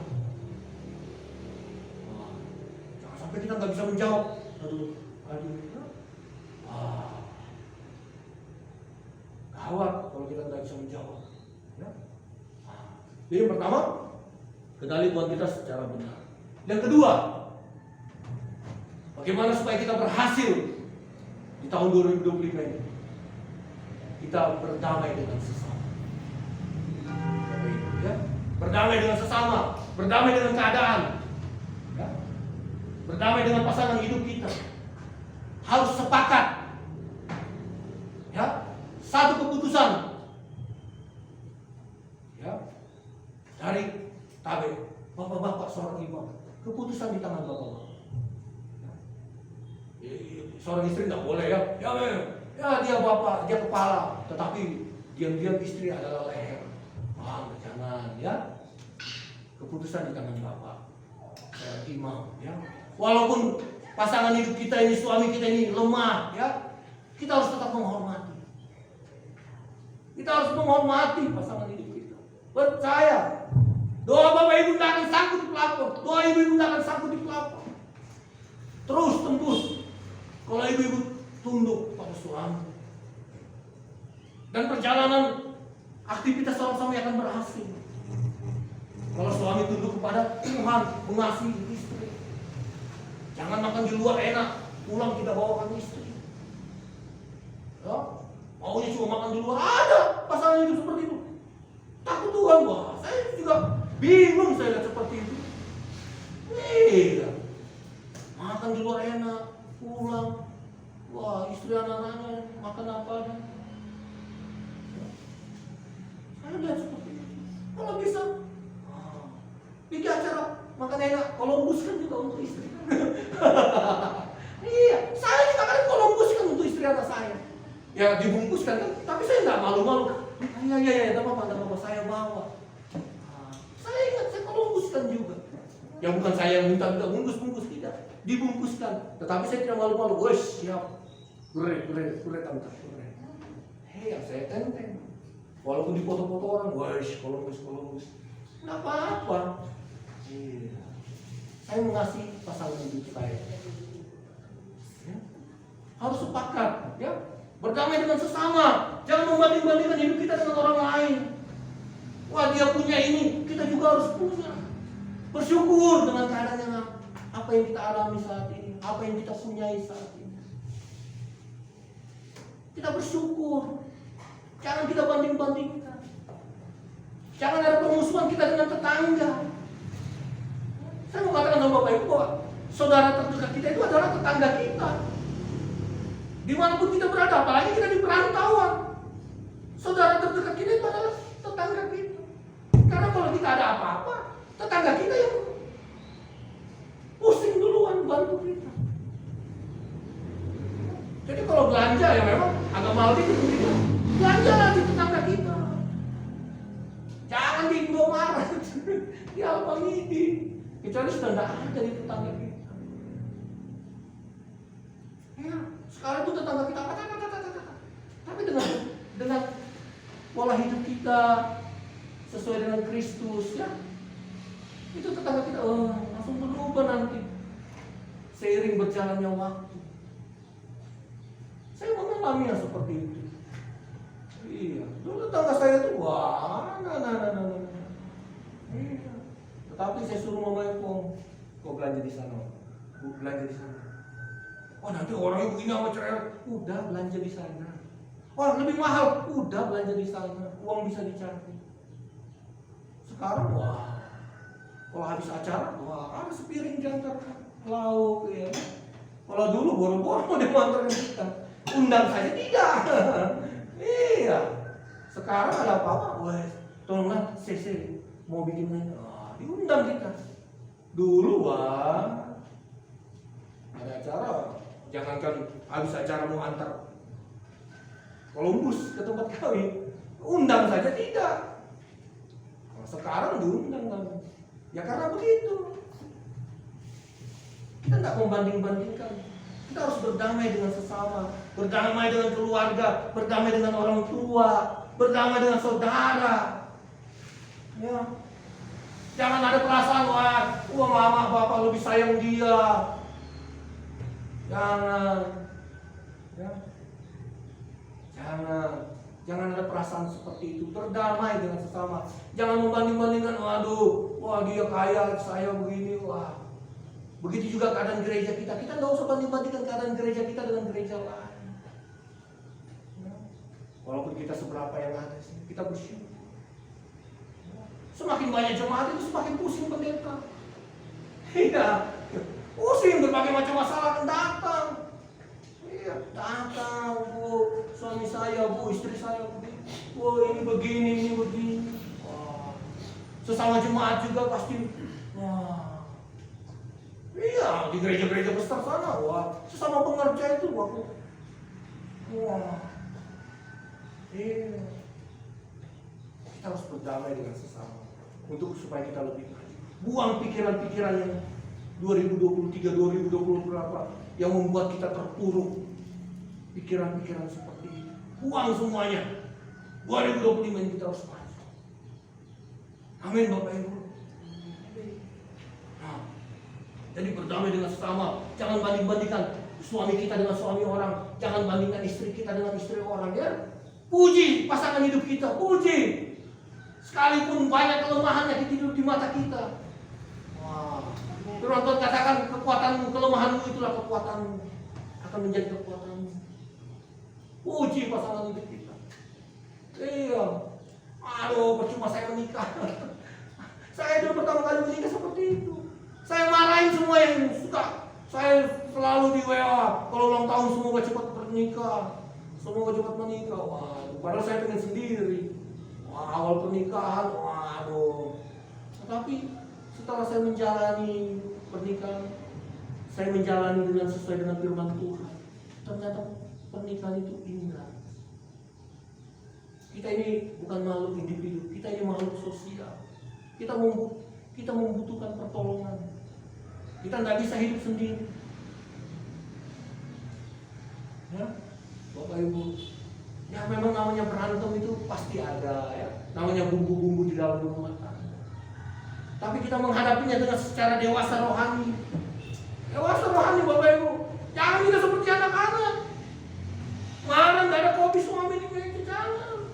Jangan sampai kita nggak bisa menjawab. Gawat kalau kita nggak bisa menjawab. Ya. Jadi yang pertama, kenali Tuhan kita secara benar. Yang kedua, Bagaimana supaya kita berhasil di tahun 2025 ini? Kita berdamai dengan sesama. Bapak Ibu, ya. Berdamai dengan sesama, berdamai dengan keadaan, ya. Berdamai dengan pasangan hidup kita. Harus sepakat, ya. Satu keputusan, ya, dari tabe bapak-bapak seorang imam. Keputusan di tangan bapak-bapak. Seorang istri tidak boleh ya dia bapak, dia kepala, tetapi diam-diam istri adalah leher. Jangan ya. Keputusan di tangan bapak, imam ya. Walaupun pasangan hidup kita ini, suami kita ini lemah ya, kita harus tetap menghormati. Kita harus menghormati pasangan hidup kita. Percaya, doa bapak ibu tidak akan sangkut di pelapor, doa ibu tidak akan sangkut di pelapor. Terus tembus. Kalau ibu-ibu tunduk pada suami, dan perjalanan aktivitas sama-sama akan berhasil. Kalau suami tunduk kepada Tuhan, mengasihi istri, jangan makan di luar enak, pulang tidak bawakan istri. Ya, maunya cuma makan di luar, ada pasangan hidup seperti itu. Takut Tuhan, wah, saya juga bingung saya lihat seperti itu. Iya, makan di luar enak, pulang, wah istri anak-anaknya makan apa aja. Saya lihat seperti itu. Kalau bisa, bikin acara makan enak, Columbus kan juga untuk istri. Iya, saya juga kan Columbus kan untuk istri anak saya. Ya dibungkuskan kan, tapi saya nggak malu-malu. Iya, tidak apa-apa, saya bawa. Saya ingat saya Columbus kan juga. Ya bukan saya yang minta bungkus tidak. Dibungkuskan, tetapi saya tidak malu-malu. Wes siap, kure tante. Hei, saya tenteng. Walaupun di foto-foto orang, wes Columbus, nggak apa-apa. Iya. Saya mengasihi pasangan hidup saya. Ya. Harus sepakat, ya. Berdamai dengan sesama. Jangan membanding-bandingkan hidup kita dengan orang lain. Wah dia punya ini, kita juga harus punya. Bersyukur dengan keadaan yang apa yang kita alami saat ini, apa yang kita punyai saat ini. Kita bersyukur. Jangan kita banding-bandingkan. Jangan ada permusuhan kita dengan tetangga. Saya mau katakan sama Bapak Ibu bahwa saudara terdekat kita itu adalah tetangga kita. Dimanapun kita berada, apalagi kita di perantauan, saudara terdekat kita itu adalah tetangga kita. Karena kalau kita ada apa-apa, tetangga kita yang pusing duluan bantu kita. Jadi kalau belanja ya memang agak mahal dikit kita. Belanja di tetangga kita. Jangan di Indomaret, di Alfamidi. Kecuali sudah tidak ada di tetangga kita. Ya, sekarang itu tetangga kita tapi dengan pola hidup kita sesuai dengan Kristus ya. Itu tetangga kita langsung berubah nanti seiring berjalannya waktu. Saya mengalami yang seperti itu. Iya, dulu tetangga saya tuh Iya. Tetapi saya suruh mamanya kok belanja di sana, belanja di sana. Oh nanti orangnya begini sama cerai, udah belanja di sana. Oh lebih mahal, udah belanja di sana. Uang bisa dicari. Sekarang kalau habis acara, ada sepiring diantar lauk ya. Kalau dulu boro-boro dia manterin kita, undang saja tidak. Iya. Sekarang ada apa-apa, tolonglah CC mau bikin diundang kita. Dulu ada acara, jangankan habis acara mau antar Columbus ke tempat kami, undang saja tidak. Sekarang diundang kan. Ya karena begitu. Kita tidak membanding-bandingkan. Kita harus berdamai dengan sesama, berdamai dengan keluarga, berdamai dengan orang tua, berdamai dengan saudara. Ya. Jangan ada perasaan mama bapak lebih sayang dia. Jangan. Ya. Jangan ada perasaan seperti itu. Berdamai dengan sesama. Jangan membanding-bandingkan, wah dia kaya, saya begini, Begitu juga keadaan gereja kita. Kita nggak usah banding-bandingkan keadaan gereja kita dengan gereja lain. Walaupun kita seberapa yang ada sih, kita bersyukur. Semakin banyak jemaat itu semakin pusing pendeta. Iya, pusing berbagai macam masalah akan datang. Iya, datang, Bu, suami saya, Bu, istri saya, Bu, ini begini. Wah. Sesama jemaat juga pasti, wah. Iya, di gereja-gereja besar sana, wah, sesama pengerja itu, wah, iya. Kita harus berdamai dengan sesama supaya kita lebih maju. Buang pikiran-pikiran yang 2023, 2020 berapa yang membuat kita terpuruk. Pikiran-pikiran seperti itu. Buang semuanya. 2025 ini kita harus maju. Amin, Bapak Ibu. Jadi berdamai dengan sesama, jangan banding-bandingkan suami kita dengan suami orang, jangan bandingkan istri kita dengan istri orang, ya. Puji pasangan hidup kita, puji. Sekalipun banyak kelemahannya di mata kita. Wah. Firman Tuhan katakan kekuatanmu, kelemahanmu itulah kekuatanmu, akan menjadi kekuatanmu. Puji pasangan hidup kita. Iya. Aduh, percuma saya menikah. Saya dulu pertama kali menikah seperti itu. Saya marahin semua yang suka. Saya selalu di WA, kalau ulang tahun semoga cepat menikah, semoga cepat menikah. Waduh, padahal saya pengen sendiri. Wah, awal pernikahan, waduh. Tapi setelah saya menjalani pernikahan, saya menjalani dengan sesuai dengan firman Tuhan. Ternyata pernikahan itu indah. Kita ini bukan makhluk individu, kita ini makhluk sosial. Kita membutuhkan pertolongan. Kita tidak bisa hidup sendiri. Ya, Bapak Ibu. Ya memang namanya berantem itu pasti ada, ya. Namanya bumbu-bumbu di dalam rumah tangga. Tapi kita menghadapinya dengan secara dewasa rohani. Dewasa rohani, Bapak Ibu. Jangan kita seperti anak-anak. Marah nggak ada kopi suami di meja, jangan.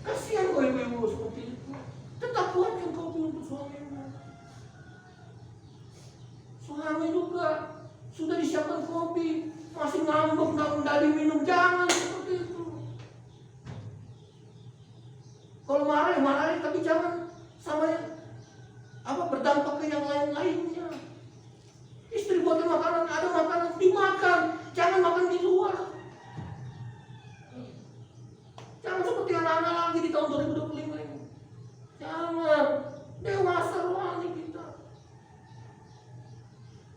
Kasihan kok ibu-ibu seperti itu. Tetap buatkan kopi untuk suamimu. Suami juga sudah disiapkan kopi, masih ngambek, nggak diminum, jangan seperti itu. Kalau marah ya marah, tapi jangan sama yang berdampak ke yang lain-lainnya. Istri buatkan makanan, ada makanan dimakan, jangan makan di luar. Jangan seperti anak-anak lagi di tahun 2025 ini. Jangan, dewasa rohani kita.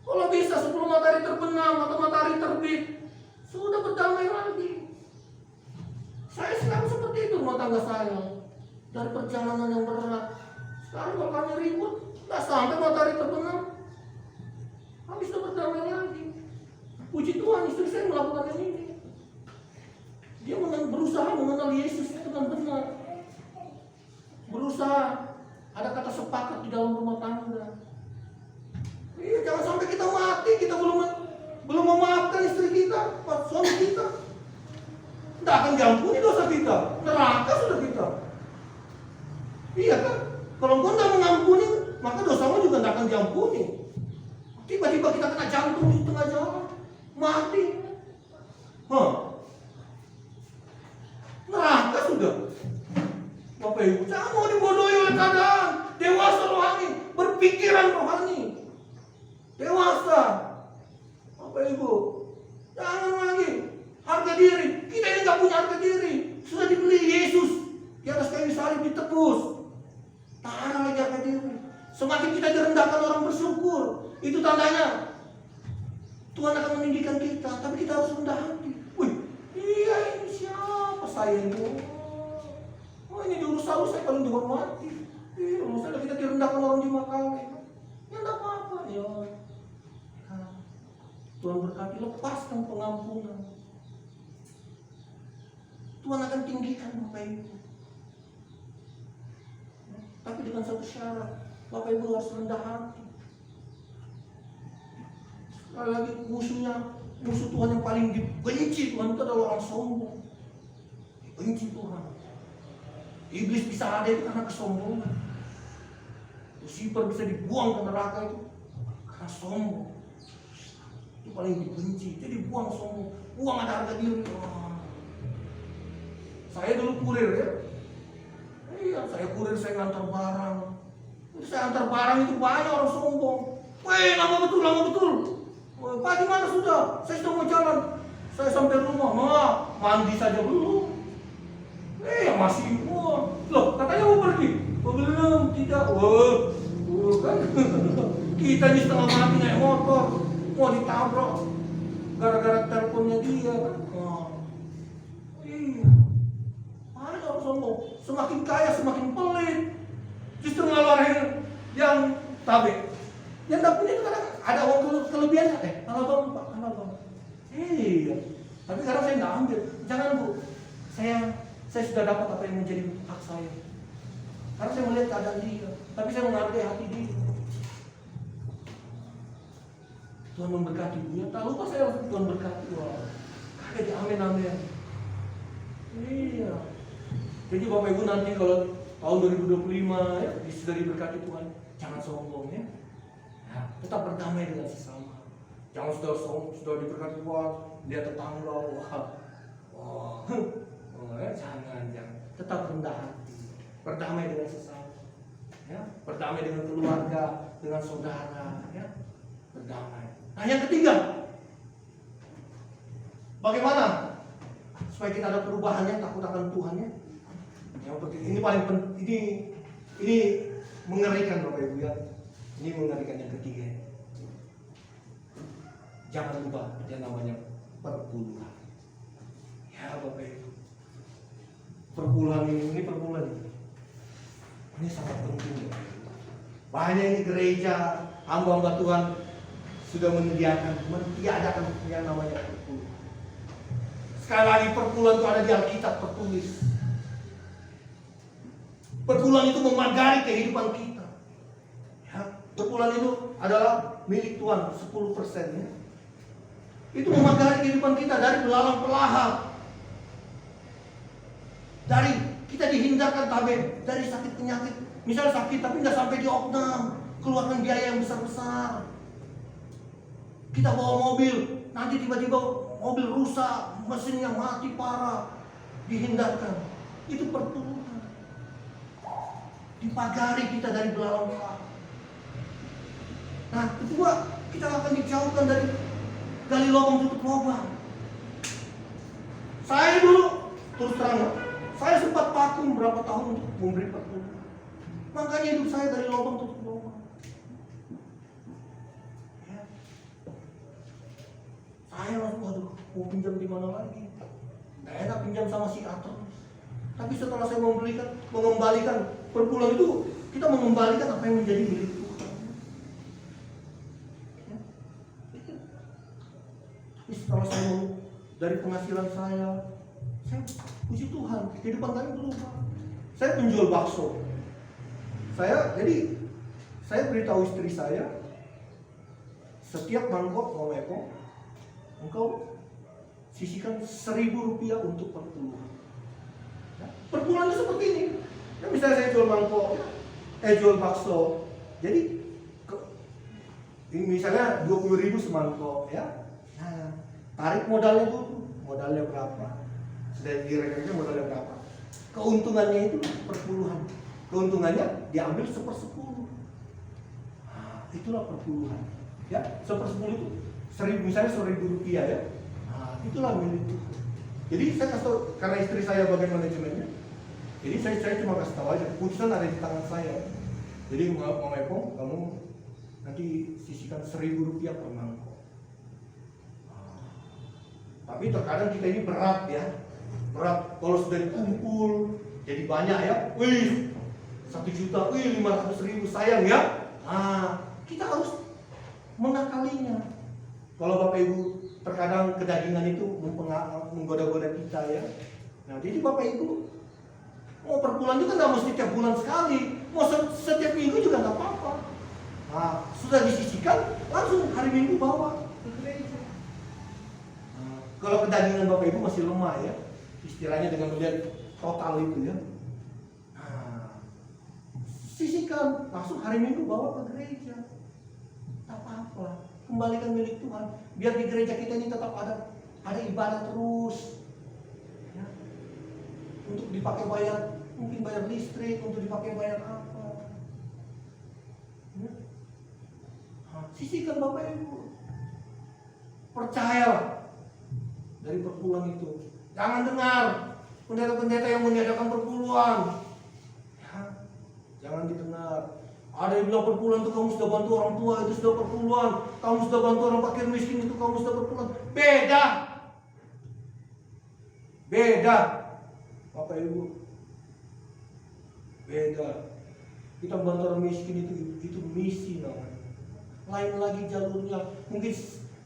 Kalau bisa sebelum matahari terbenam atau matahari terbit, sudah berdamai lagi. Saya sekarang seperti itu rumah tangga saya. Dari perjalanan yang berat, sekarang kalau kami ribut, nggak sampai matahari terbenam, kami sudah berdamai lagi. Puji Tuhan, istri saya melakukan ini. Dia berusaha mengenal Yesus dengan benar. Berusaha ada kata sepakat di dalam rumah tangga. Iya, jangan sampai kita mati, kita belum memaafkan istri kita, suami kita. Tidak akan diampuni dosa kita, neraka sudah kita. Iya kan? Kalau engkau tidak mengampuni, maka dosamu juga tidak akan diampuni. Tiba-tiba kita kena jantung di tengah jalan, mati. Neraka sudah. Bapak Ibu, jangan mau dibodohi oleh keadaan. Dewasa rohani, berpikiran rohani. Dewasa. Bapak Ibu, jangan lagi harga diri. Kita ini nggak punya harga diri. Sudah dibeli Yesus di atas kayu salib, ditebus. Tak ada lagi harga diri. Semakin kita direndahkan, orang bersyukur. Itu tandanya Tuhan akan meninggikan kita. Tapi kita harus rendah hati. Wih, iya ini siapa saya ini? Oh ini diurus saya paling dihormati. Iya, misalnya kita direndahkan orang di Makawi. Ya enggak apa-apa ya. Tuhan berkati, lepaskan pengampunan. Tuhan akan tinggikan Bapak Ibu. Tapi dengan satu syarat, Bapak Ibu harus rendah hati. Sekali lagi musuh Tuhan yang paling dibenci Tuhan itu adalah orang sombong. Dibenci Tuhan. Iblis bisa ada itu karena kesombongan. Lucifer bisa dibuang ke neraka itu karena sombong itu paling dibenci. Jadi buang sombong, buang ada harga diri. Saya dulu kurir ya. Iya, saya kurir, saya ngantar barang. Saya antar barang itu banyak orang sombong. Weh, lama betul. Pak di mana sudah? Saya sudah mau jalan. Saya sampai rumah, mandi saja belum. Masih, loh katanya mau pergi. Belum, tidak. Kan. Kita ini setengah mati naik motor, mau ditabrak gara-gara teleponnya dia kan. Iya. Ada orang sombong, semakin kaya semakin pelit. Justru ngeluarin yang tabe. Yang tak punya itu kadang ada uang kelebihannya. Kalau Pak. Iya. Tapi sekarang saya nggak ambil. Jangan Bu. Saya sudah dapat apa yang menjadi hak saya. Karena saya melihat keadaan dia. Tapi saya menghargai hati dia. Tuhan memberkati dia. Tak lupa saya Tuhan berkati. Wah. Kaget ya, amin. Iya. Jadi Bapak Ibu nanti kalau tahun 2025 ya, sudah diberkati Tuhan, jangan sombong ya. Tetap berdamai dengan sesama. Jangan sudah diberkati Tuhan, dia tetangga, jangan. Tetap rendah hati, berdamai dengan sesama, ya, berdamai dengan keluarga, dengan saudara, ya, berdamai. Nah yang ketiga, bagaimana supaya kita ada perubahannya, takut akan Tuhan ya. Yang penting ini paling penting, ini mengerikan Bapak Ibu ya. Ini mengerikan yang ketiga. Jangan lupa yang namanya perpuluhan. Ya Bapak Ibu. Perpuluhan ini perpuluhan. Ini sangat penting ya. Banyak ini gereja, hamba-hamba Tuhan sudah mentiadakan yang namanya perpuluhan. Sekali lagi perpuluhan itu ada di Alkitab tertulis. Perpuluhan itu memagari kehidupan kita. Ya, perpuluhan itu adalah milik Tuhan 10% ya. Itu memagari kehidupan kita dari belalang pelahap. Dari kita dihindarkan dari sakit penyakit. Misalnya sakit tapi nggak sampai di opnam, keluarkan biaya yang besar-besar. Kita bawa mobil, nanti tiba-tiba mobil rusak, mesinnya mati parah, dihindarkan. Itu perpuluhan. Dipagari kita dari belalang pelahap. Nah, kedua, kita akan dijauhkan dari gali lubang tutup lubang. Saya dulu terus terang, saya sempat vakum berapa tahun untuk memberi perpuluhan. Makanya hidup saya dari lubang tutup lubang. Ya. Saya langsung, mau pinjam di mana lagi? Nggak enak pinjam sama si Atom. Tapi setelah saya mengembalikan perpuluhan itu, kita mengembalikan apa yang menjadi milik Tuhan. Ya. Tapi setelah saya dari penghasilan saya puji Tuhan, kehidupan kami berubah. Saya penjual bakso. Saya beritahu istri saya, setiap mangkok mau lepong, engkau sisihkan Rp1.000 untuk perpuluhan. Ya, perpuluhan itu seperti ini. Ya, misalnya saya jual mangkok, jual bakso. Jadi misalnya 20.000 semangkok, ya. Nah, tarik modalnya dulu. Modalnya berapa? Sudah direkam modalnya berapa? Keuntungannya itu perpuluhan. Keuntungannya diambil 1/10. Nah, itulah perpuluhan. Ya, 1/10 itu misalnya Rp1.000 ya. Nah, itulah milik itu. Jadi saya kasih tahu, karena istri saya bagian manajemennya. Jadi saya cuma kasih tahu aja, keputusan ada di tangan saya. Jadi mau Epong, kamu nanti sisihkan Rp1.000 per mangkok. Nah, tapi terkadang kita ini berat ya. Berat, kalau sudah dikumpul jadi banyak ya, 1.500.000 sayang ya. Nah, kita harus mengakalinya. Kalau Bapak Ibu terkadang kedagingan itu menggoda-goda kita ya. Nah, jadi Bapak Ibu mau perpuluhan juga nggak mesti tiap bulan sekali, mau setiap minggu juga nggak apa-apa. Nah, sudah disisihkan, langsung hari Minggu bawa ke gereja. Nah, kalau kedagingan Bapak Ibu masih lemah ya, istilahnya dengan melihat total itu ya. Nah, sisihkan, langsung hari Minggu bawa ke gereja. tak apa-apa, kembalikan milik Tuhan. Biar di gereja kita ini tetap ada ibadah terus. Ya. Untuk dipakai bayar, mungkin bayar listrik, untuk dipakai bayar apa. Ya. Nah, sisihkan Bapak Ibu. Percayalah dari perpuluhan itu. Jangan dengar pendeta-pendeta yang meniadakan perpuluhan. Ya, jangan didengar. Ada yang bilang perpuluhan itu kamu sudah bantu orang tua, itu sudah perpuluhan. Kamu sudah bantu orang fakir miskin, itu kamu sudah perpuluhan. Beda. Beda. Bapak Ibu. Beda. Kita membantu orang miskin itu misi namanya. Lain lagi jalurnya. Mungkin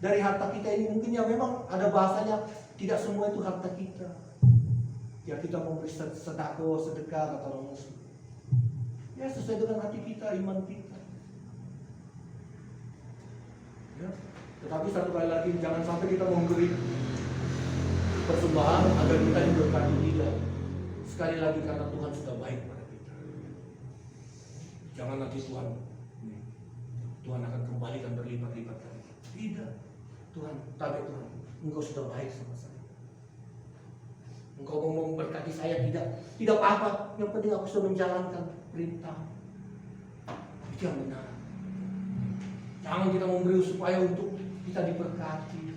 dari harta kita ini mungkin ya memang ada bahasanya, tidak semua itu harta kita. Ya kita memberi sedekah, kata orang muslim. Ya sesuai dengan hati kita, iman kita. Ya. Tetapi satu kali lagi, jangan sampai kita memberi persembahan agar kita diberkati, tidak. Sekali lagi karena Tuhan sudah baik pada kita. Jangan nanti Tuhan akan kembalikan berlipat-lipat kali. Tidak. Tuhan, Tuhan, Engkau sudah baik sama saya. Engkau mau memberkati saya, tidak apa-apa. Yang penting aku sudah menjalankan perintah. Itu yang benar. Jangan kita memberi supaya untuk kita diberkati.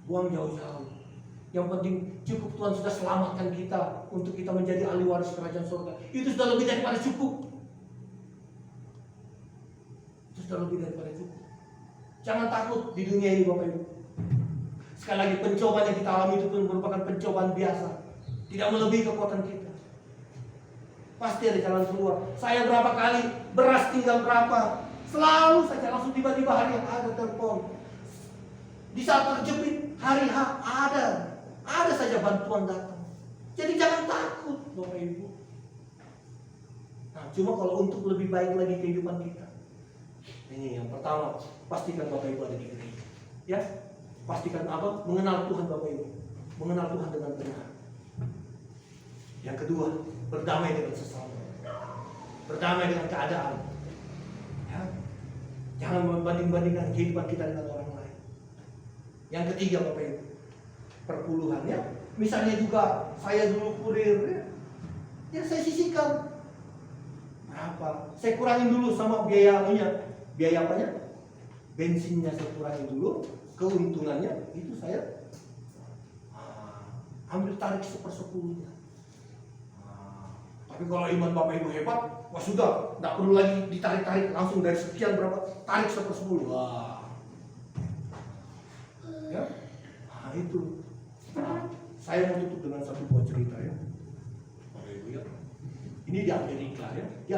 Buang jauh-jauh. Yang penting cukup Tuhan sudah selamatkan kita untuk kita menjadi ahli waris kerajaan surga. Itu sudah lebih daripada cukup. Itu sudah lebih daripada cukup. Jangan takut di dunia ini Bapak Ibu. Sekali lagi pencobaan yang kita alami itu pun merupakan pencobaan biasa. Tidak melebihi kekuatan kita. Pasti ada jalan keluar. Saya berapa kali beras tinggal berapa, selalu saja langsung tiba-tiba hari yang ada telepon. Di saat terjepit hari ada saja bantuan datang. Jadi jangan takut Bapak Ibu. Nah, cuma kalau untuk lebih baik lagi kehidupan kita, ini yang pertama, pastikan Bapak Ibu ada di gereja. Ya, pastikan apa? Mengenal Tuhan Bapak Ibu, mengenal Tuhan dengan benar. Yang kedua, berdamai dengan sesama, berdamai dengan keadaan. Ya, jangan membanding-bandingkan kehidupan kita dengan orang lain. Yang ketiga Bapak Ibu, perpuluhannya. Misalnya juga saya dulu kurir, ya saya sisihkan. Berapa? Saya kurangin dulu sama biayanya. Biaya apanya? Bensinnya saya kurangin dulu, keuntungannya itu saya ambil tarik 1/10. Tapi kalau iman Bapak Ibu hebat, wah sudah, tidak perlu lagi ditarik-tarik langsung dari sekian berapa, tarik 1/10. Wah, ya, nah itu. Saya mau tutup dengan satu buah cerita ya, Bapak Ibu ya. Ini di Amerika ya, di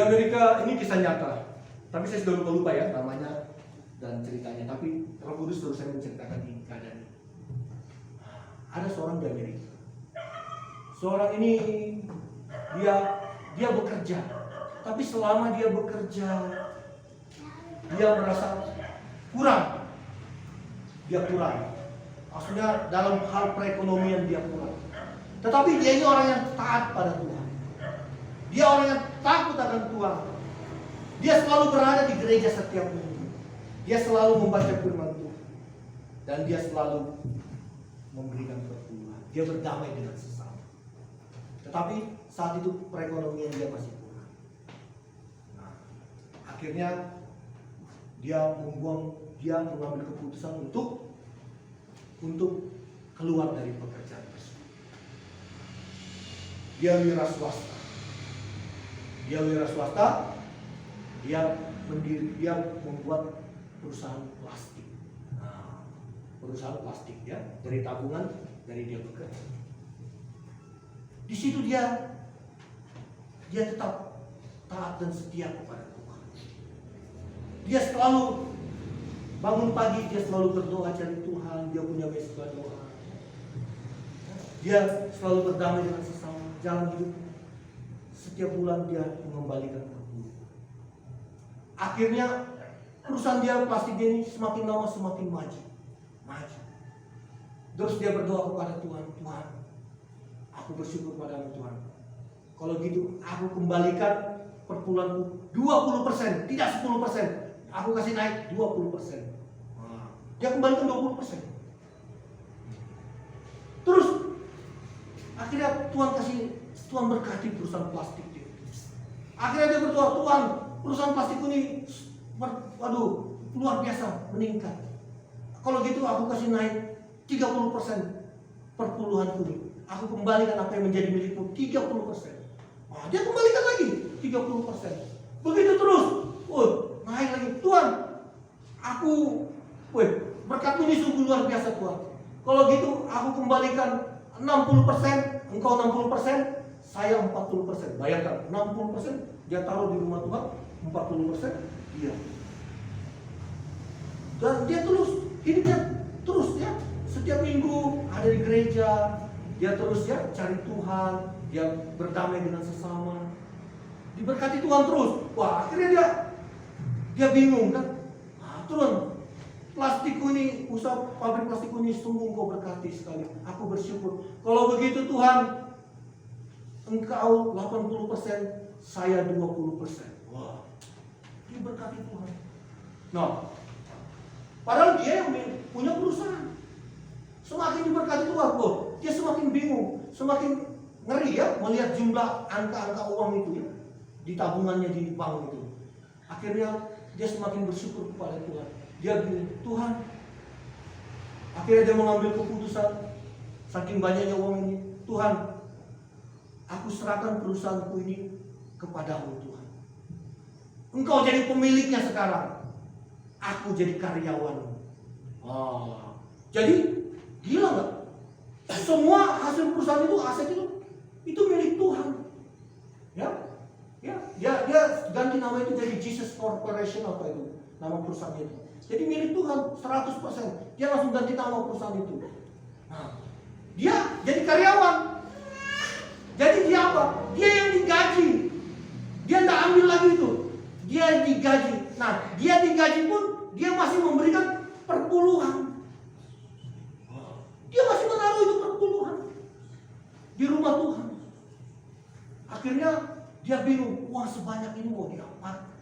Amerika ini kisah nyata. Tapi saya sudah lupa ya namanya dan ceritanya. Tapi Roh Kudus terus saya menceritakan ini keadaan ini. Ada seorang di Amerika. Seorang ini dia bekerja. Tapi selama dia bekerja, dia merasa kurang. Dia kurang. Maksudnya dalam hal perekonomian dia kurang. Tetapi dia ini orang yang taat pada Tuhan. Dia orang yang takut akan Tuhan. Dia selalu berada di gereja setiap minggu. Dia selalu membaca firman Tuhan. Dan dia selalu memberikan perpuluhan. Dia berdamai dengan sesama. Tetapi saat itu perekonomian dia masih kurang. Nah, akhirnya dia mengambil keputusan untuk keluar dari pekerjaan tersebut. Dia wira swasta. Dia membuat perusahaan plastik. Nah, perusahaan plastik ya, dari tabungan dari dia bekerja. Di situ dia tetap taat dan setia kepada Tuhan. Dia selalu bangun pagi, dia selalu berdoa cari Tuhan, dia punya beasiswa doa. Dia selalu berdamai dengan sesama, jalan hidup. Setiap bulan dia mengembalikan perpuluhan. Akhirnya perusahaan dia plastik dia ini semakin lama semakin maju. Terus dia berdoa kepada Tuhan, Tuhan, aku bersyukur padamu Tuhan. Kalau gitu aku kembalikan perpuluhanku 20%, tidak 10%. Aku kasih naik 20%. Nah, dia kembalikan 20%. Terus akhirnya Tuhan berkati perusahaan plastik dia. Akhirnya dia berdoa, Tuhan, perusahaan plastikku ini waduh, luar biasa meningkat. Kalau gitu aku kasih naik 30% perpuluhanku ini. Aku kembalikan apa yang menjadi milikku 30%. Nah, dia kembalikan lagi 30%. Begitu terus. Naik lagi. Tuhan, aku berkatmu ini sungguh luar biasa Tuhan. Kalau gitu aku kembalikan 60%, engkau 60%, saya 40%. Bayangkan 60% dia taruh di rumah Tuhan, 40% dia. Dan dia terus hidupnya terus ya. Setiap minggu ada di gereja, dia terus ya cari Tuhan, dia berdamai dengan sesama, diberkati Tuhan terus. Wah, akhirnya dia bingung kan. Tuhan, plastikku ini, usaha pabrik plastikku ini sungguh Engkau berkati sekali. Aku bersyukur. Kalau begitu Tuhan, Engkau 80%, saya 20%. Wah, diberkati Tuhan. Nah, padahal dia yang punya perusahaan. Semakin diberkati Tuhan, dia semakin bingung, semakin ngeri ya melihat jumlah angka-angka uang itu ya di tabungannya di bank itu. Akhirnya dia semakin bersyukur kepada Tuhan. Dia bilang, Tuhan, akhirnya dia mengambil keputusan, saking banyaknya uang ini, Tuhan, aku serahkan perusahaanku ini kepadamu Tuhan. Engkau jadi pemiliknya sekarang, aku jadi karyawan. Jadi gila nggak? Semua hasil perusahaan itu, aset itu milik Tuhan. Dia ganti nama itu jadi Jesus Corporation apa itu nama perusahaan itu. Jadi milik Tuhan 100%. Dia langsung ganti nama perusahaan itu. Nah, dia jadi karyawan. Jadi dia apa? Dia yang digaji. Dia tidak ambil lagi itu. Dia yang digaji. Nah, dia digaji pun dia masih memberikan perpuluhan. Dia masih menaruh itu perpuluhan di rumah Tuhan. Akhirnya dia bingung, uang sebanyak ini mau diapakan?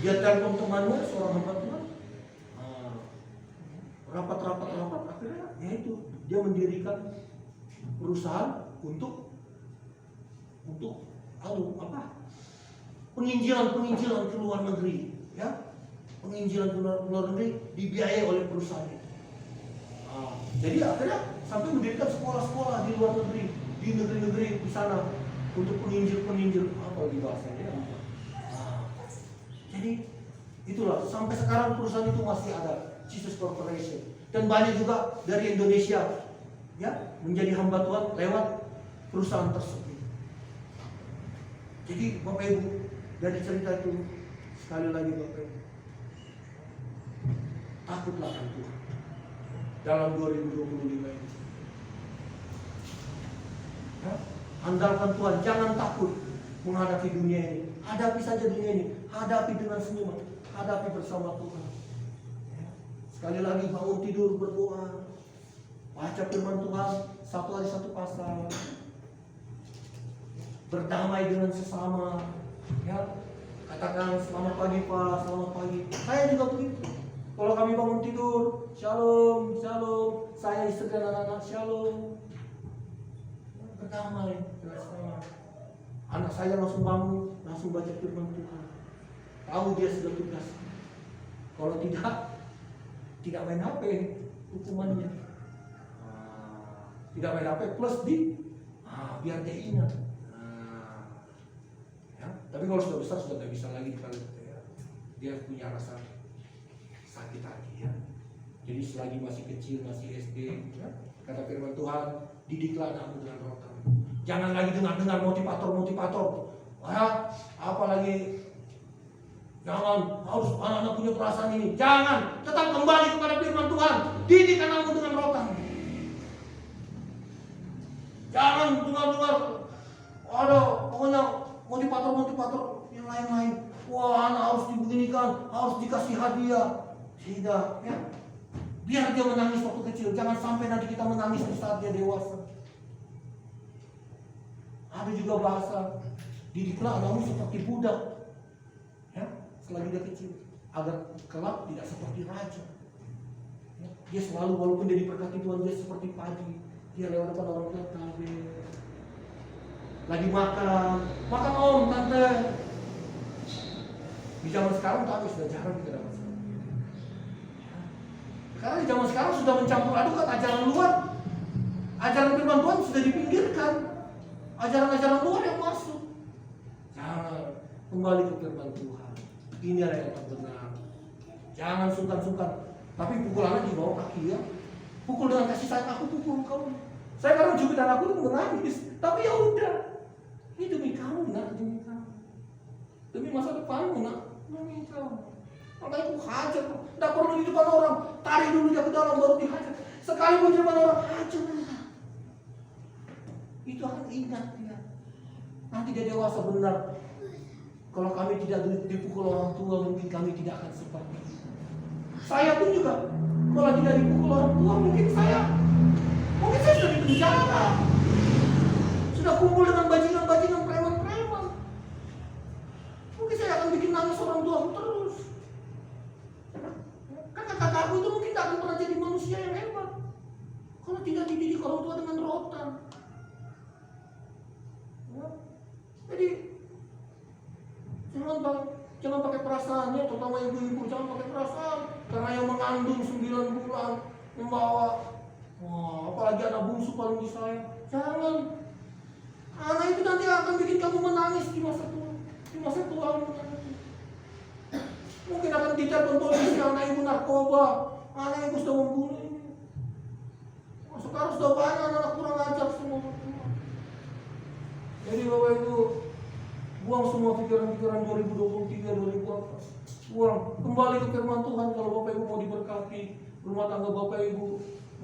Dia telepon temannya, seorang hamba Tuhan. Rapat. Akhirnya yaitu dia mendirikan perusahaan untuk penginjilan ke luar negeri, ya. Penginjilan ke luar negeri dibiayai oleh perusahaan itu. Jadi akhirnya sampai mendirikan sekolah-sekolah di luar negeri, di negeri-negeri di sana untuk penginjil apa di bahasanya. Jadi itulah sampai sekarang perusahaan itu masih ada, Jesus Corporation, dan banyak juga dari Indonesia ya menjadi hamba Tuhan lewat perusahaan tersebut. Jadi Bapak Ibu, dari cerita itu sekali lagi Bapak Ibu, takutlah akan Tuhan dalam 2025 ini. Ya, andalkan Tuhan, jangan takut menghadapi dunia ini. Hadapi saja dunia ini, hadapi dengan senyuman, hadapi bersama Tuhan. Ya, sekali lagi bangun tidur berdoa, baca firman Tuhan satu hari satu pasal, berdamai dengan sesama. Ya, katakan selamat pagi Pak, selamat pagi. Saya juga begitu. Kalau kami bangun tidur, shalom, shalom. Saya istri dan anak-anak, shalom. Berdamai dengan sesama. Anak saya langsung bangun, langsung baca firman Tuhan. Tahu dia sudah tugas. Kalau tidak main HP, hukumannya. Tidak main HP plus biar dia ingat. Ya. Tapi kalau sudah besar sudah tidak bisa lagi kalau ya. Dia punya rasa sakit hati ya. Jadi selagi masih kecil, masih SD, ya, kata firman Tuhan, didiklah anakmu dengan roh terang. Jangan lagi dengar motivator. Apalagi jangan harus anak-anak punya perasaan ini. Jangan, tetap kembali kepada firman Tuhan. Didik anakmu dengan roh terang. Jangan dengar ada pokoknya motivator yang lain-lain. Wah, anak harus dibeginikan, harus dikasih hadiah. Tidak, ya. Biar dia menangis waktu kecil. Jangan sampai nanti kita menangis di saat dia dewasa. Ada juga bahasa, didiklah anakmu seperti budak, ya, selagi dia kecil, agar kelak tidak seperti raja. Ya, dia selalu, walaupun dia diberkati Tuhan, dia seperti padi, dia lewat depan orang tua, lagi makan om, tante. Di zaman sekarang kami sudah jarang kita dapat seperti itu. Karena di zaman sekarang sudah mencampur adukan ajaran luar, ajaran firman Tuhan sudah dipinggirkan, ajaran-ajaran luar yang masuk. Jangan, kembali ke firman Tuhan. Ini adalah yang benar. Jangan sungkan-sungkan. Tapi pukulannya di bawah kaki ya. Pukul dengan kasih sayang, aku pukul kamu. Saya kadang jubit dan aku tuh menangis. Tapi ya udah. Ini demi kamu nak, demi kamu. Demi masa depanmu nak, demi kamu. Makanya aku hajar. Tidak perlu di depan orang. Tarik dulu dia ke dalam baru dihajar. Sekalipun di depan orang, hajar. Itu akan ingat dia. Nanti dia dewasa benar. Kalau kami tidak dipukul orang tua, mungkin kami tidak akan seperti itu. Saya pun juga, kalau tidak dipukul orang tua, mungkin saya sudah di penjara. Sudah kumpul dengan bajingan-bajingan, preman-preman. Mungkin saya akan bikin nangis orang tuaku terus. Kakak-kakakku itu mungkin tidak akan pernah jadi manusia yang hebat kalau tidak dididik orang tua dengan rotan. Jadi jangan pakai perasaannya, terutama ibu-ibu jangan pakai perasaan. Karena yang mengandung 9 bulan membawa, apalagi anak bungsu paling disayang. Jangan. Anak itu nanti akan bikin kamu menangis di masa tua. Di masa tua mungkin akan ditelepon polisi, anak ibu narkoba, anak ibu sudah membunuh ini. Sekarang sudah banyak anak kurang ajar semua. Jadi Bapak Ibu, buang semua pikiran-pikiran 2023, 2024. Buang, kembali ke firman Tuhan. Kalau Bapak Ibu mau diberkati, rumah tangga Bapak Ibu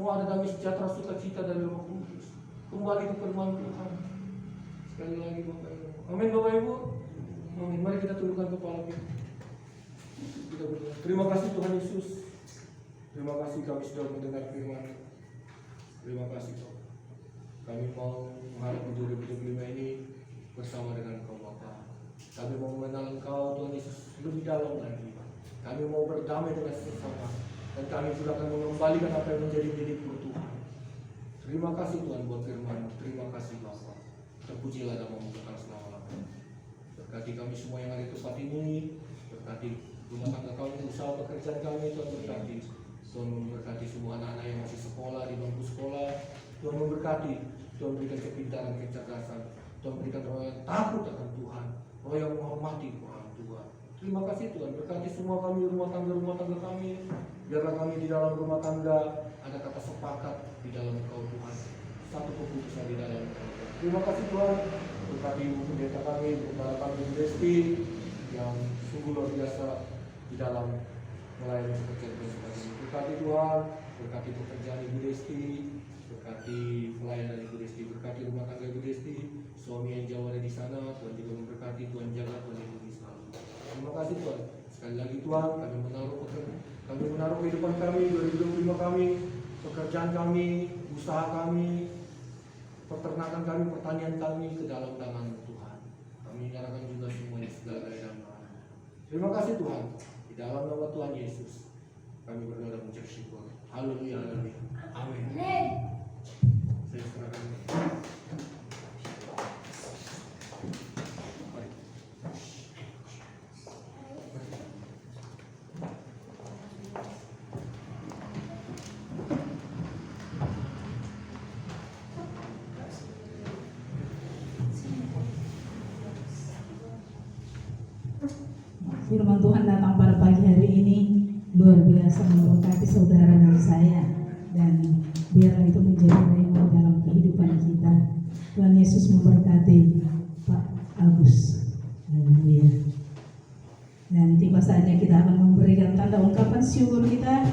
mau ada damai sejahtera, sukacita dari Roh Kudus, kembali ke firman Tuhan. Sekali lagi Bapak Ibu. Amin Bapak Ibu. Amin. Mari kita tundukkan kepala kita. Kita berdoa. Terima kasih Tuhan Yesus. Terima kasih kami sudah mendengar firman. Terima kasih Tuhan. Kami mau menghadapi 2025 ini bersama dengan Engkau Bapa. Kami mau mengenal Engkau Tuhan Yesus lebih dalam lagi. Kami mau berdamai dengan sesama, dan kami juga akan mengembalikan apa yang menjadi milik-Mu Tuhan. Terima kasih Tuhan buat firman. Terima kasih Bapa. Terpujilah nama-Mu kekal selama-lamanya. Berkati kami semua yang ada di tempat ini. Berkati rumah tangga kami, usaha pekerjaan kami. Tuhan berkati. Tuhan memberkati semua anak-anak yang masih sekolah, di bangku sekolah. Tuhan memberkati. Tuhan berikan kepintaran, kecerdasan. Tuhan berikan roh yang takut akan Tuhan, roh yang menghormati Tuhan. Terima kasih Tuhan. Berkati semua kami, rumah tangga kami. Biarlah kami di dalam rumah tangga ada kata sepakat di dalam Engkau Tuhan, satu keputusan di dalam Engkau. Terima kasih Tuhan. Berkati Ibu Pendeta kami, Kepala kami Bu Desti yang sungguh luar biasa di dalam melayani pekerjaan sebagai. Berkati Tuhan. Berkati pekerjaan Ibu Desti. Berkati pelayanan Ibu Desti, berkati rumah tangga Ibu Desti, suami yang jauh ada di sana. Tuhan juga memberkati, Tuhan jaga, Tuhan lindungi selalu. Terima kasih Tuhan. Sekali lagi Tuhan, kami menaruh kehidupan kami, 2025 kami, pekerjaan kami, usaha kami, peternakan kami, pertanian kami ke dalam tangan Tuhan. Kami menyerahkan juga semuanya segala dalam tangan. Terima kasih Tuhan. Di dalam nama Tuhan Yesus kami berdoa dan mengucap syukur. Haleluya, haleluya. Amin. Saya serahkan. Firman Tuhan datang pada pagi hari ini luar biasa memberkati saudara dan saya, dan biarlah itu menjadi rema dalam kehidupan kita. Tuhan Yesus memberkati Pak Agus. Haleluya. Dan tiba saatnya kita akan memberikan tanda ungkapan syukur kita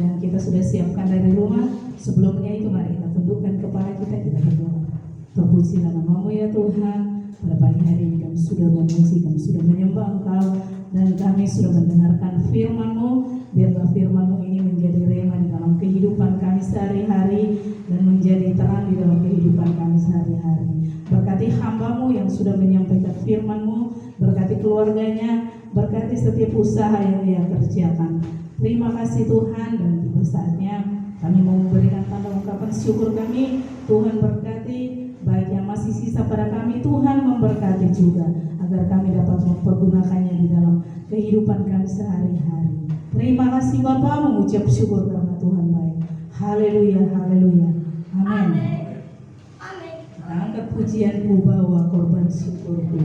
yang kita sudah siapkan dari rumah. Sebelumnya itu mari kita tundukkan kepala kita berdoa. Terpujilah nama-Mu ya Tuhan. Pada pagi hari ini kami sudah memuji, kami sudah menyembah Engkau. dan kami sudah mendengarkan firman-Mu. Biarlah firman-Mu ini menjadi rema di dalam kehidupan kami sehari-hari dan menjadi terang di dalam kehidupan kami sehari-hari. Berkati hamba-Mu yang sudah menyampaikan firman-Mu, berkati keluarganya, berkati setiap usaha yang dia kerjakan. Terima kasih Tuhan, dan tiba saatnya kami mau memberikan tanda ungkapan syukur kami. Tuhan berkati, baik yang masih sisa pada kami, Tuhan memberkati juga, agar kami dapat mempergunakannya di dalam kehidupan kami sehari-hari. Terima kasih Bapa, mengucap syukur karena Tuhan baik. Haleluya, haleluya, amin. Kita angkat pujianku, bawa korban syukurku.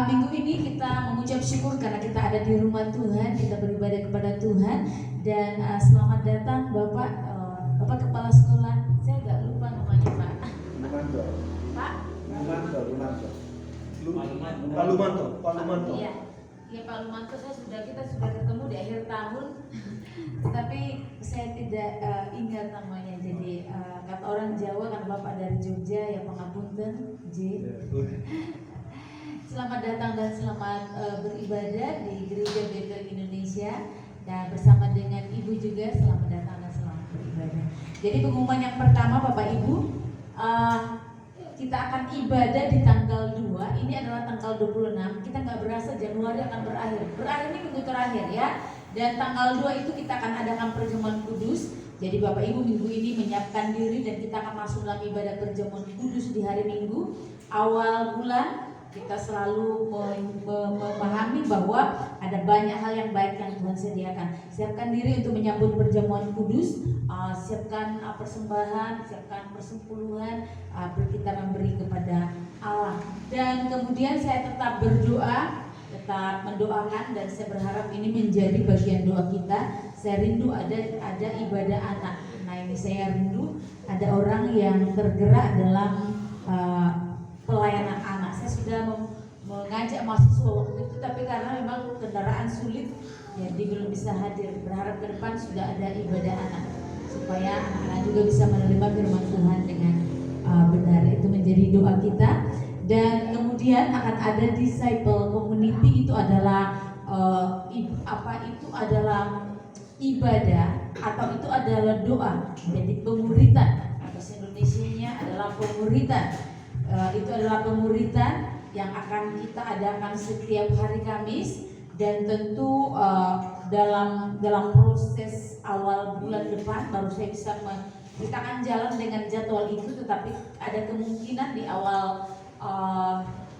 Minggu ini kita mengucap syukur karena kita ada di rumah Tuhan, kita beribadah kepada Tuhan. Dan selamat datang Bapak Kepala Sekolah. Saya agak lupa namanya Pak. Pak Lumanto. Iya, Pak Lumanto. Kita sudah ketemu di akhir tahun, tapi saya tidak ingat namanya. Jadi kata orang Jawa kan Bapak dari Jogja, ya pangapunten. J. Selamat datang dan selamat beribadah di Gereja Bethel Indonesia, dan bersama dengan Ibu juga selamat datang dan selamat beribadah. Jadi pengumuman yang pertama Bapak Ibu, kita akan ibadah di tanggal 2. Ini adalah tanggal 26. Kita nggak berasa Januari akan berakhir. Berakhir ini minggu terakhir ya. Dan tanggal 2 itu kita akan adakan perjamuan kudus. Jadi Bapak Ibu minggu ini menyiapkan diri, dan kita akan masuk dalam ibadah perjamuan kudus di hari Minggu awal bulan. Kita selalu memahami bahwa ada banyak hal yang baik yang Tuhan sediakan. Siapkan diri untuk menyambut perjamuan kudus, siapkan persembahan, siapkan persepuluhan, kita memberi kepada Allah. Dan kemudian saya tetap berdoa, tetap mendoakan, dan saya berharap ini menjadi bagian doa kita. Saya rindu ada ibadah anak. Nah ini saya rindu ada orang yang tergerak dalam pelayanan anak. Saya sudah mengajak mahasiswa waktu itu, tapi karena memang kendaraan sulit, jadi belum bisa hadir. Berharap ke depan sudah ada ibadah anak, supaya anak-anak juga bisa menerima firman Tuhan dengan benar. Itu menjadi doa kita. Dan kemudian akan ada disciple community. Itu adalah itu adalah ibadah, atau itu adalah doa. Jadi pemuritan, bahasa Indonesianya adalah pemuritan. Itu adalah pemuritan yang akan kita adakan setiap hari Kamis, dan tentu dalam proses awal bulan depan baru saya bisa kita akan jalan dengan jadwal itu, tetapi ada kemungkinan di awal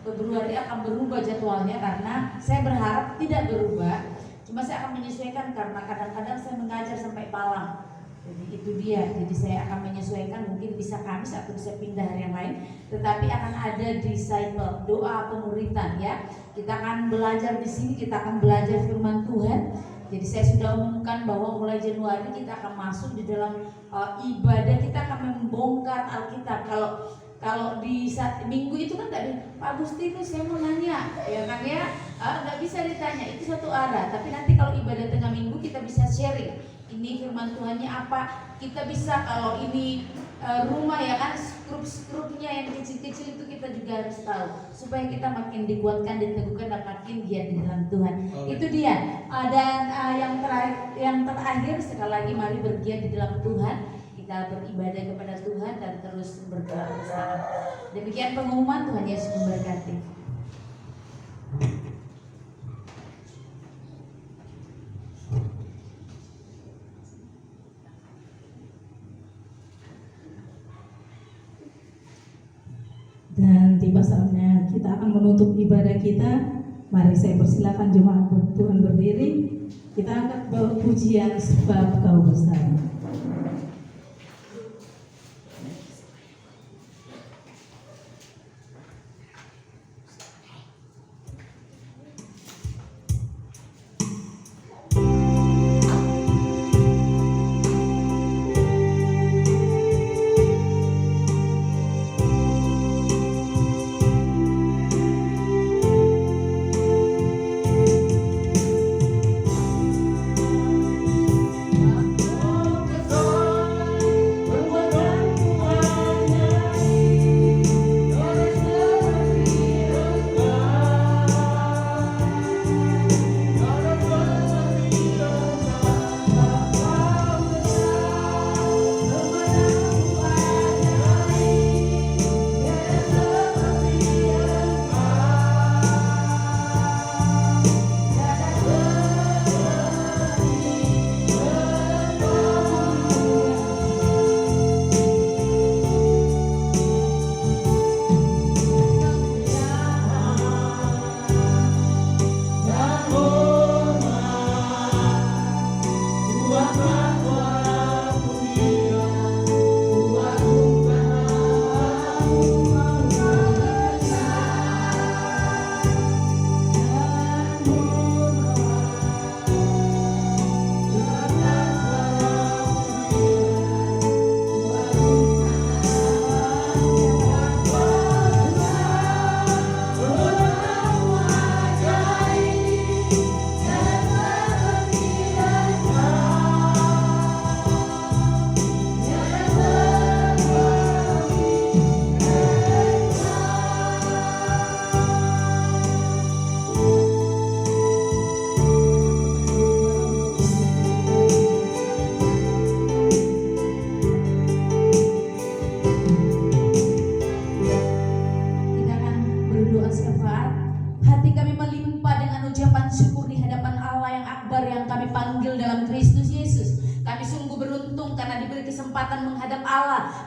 Februari akan berubah jadwalnya, karena saya berharap tidak berubah. Cuma saya akan menyesuaikan karena kadang-kadang saya mengajar sampai Palang. Jadi itu dia. Jadi saya akan menyesuaikan, mungkin bisa Kamis atau bisa pindah hari yang lain. Tetapi akan ada disciple, doa pemuritan ya. Kita akan belajar di sini, kita akan belajar firman Tuhan. Jadi saya sudah umumkan bahwa mulai Januari kita akan masuk di dalam ibadah, kita akan membongkar Alkitab. Kalau di saat minggu itu kan tadi Pak Agustinus saya mau nanya, ya kan ya, nggak bisa ditanya, itu satu arah. Tapi nanti kalau ibadah tengah minggu kita bisa sharing. Ini firman Tuhannya apa? Kita bisa kalau ini rumah ya kan, skrup-skrupnya yang kecil-kecil itu kita juga harus tahu supaya kita makin dikuatkan, diteguhkan dan makin giat di dalam Tuhan. Itu dia. Dan yang terakhir sekali lagi mari bergiat di dalam Tuhan. Kita beribadah kepada Tuhan dan terus berdoa bersama. Demikian pengumuman, Tuhan Yesus memberkati. Dan tiba saatnya kita akan menutup ibadah kita. Mari saya persilakan jemaat Tuhan berdiri. Kita angkat pujian sebab Kau besar.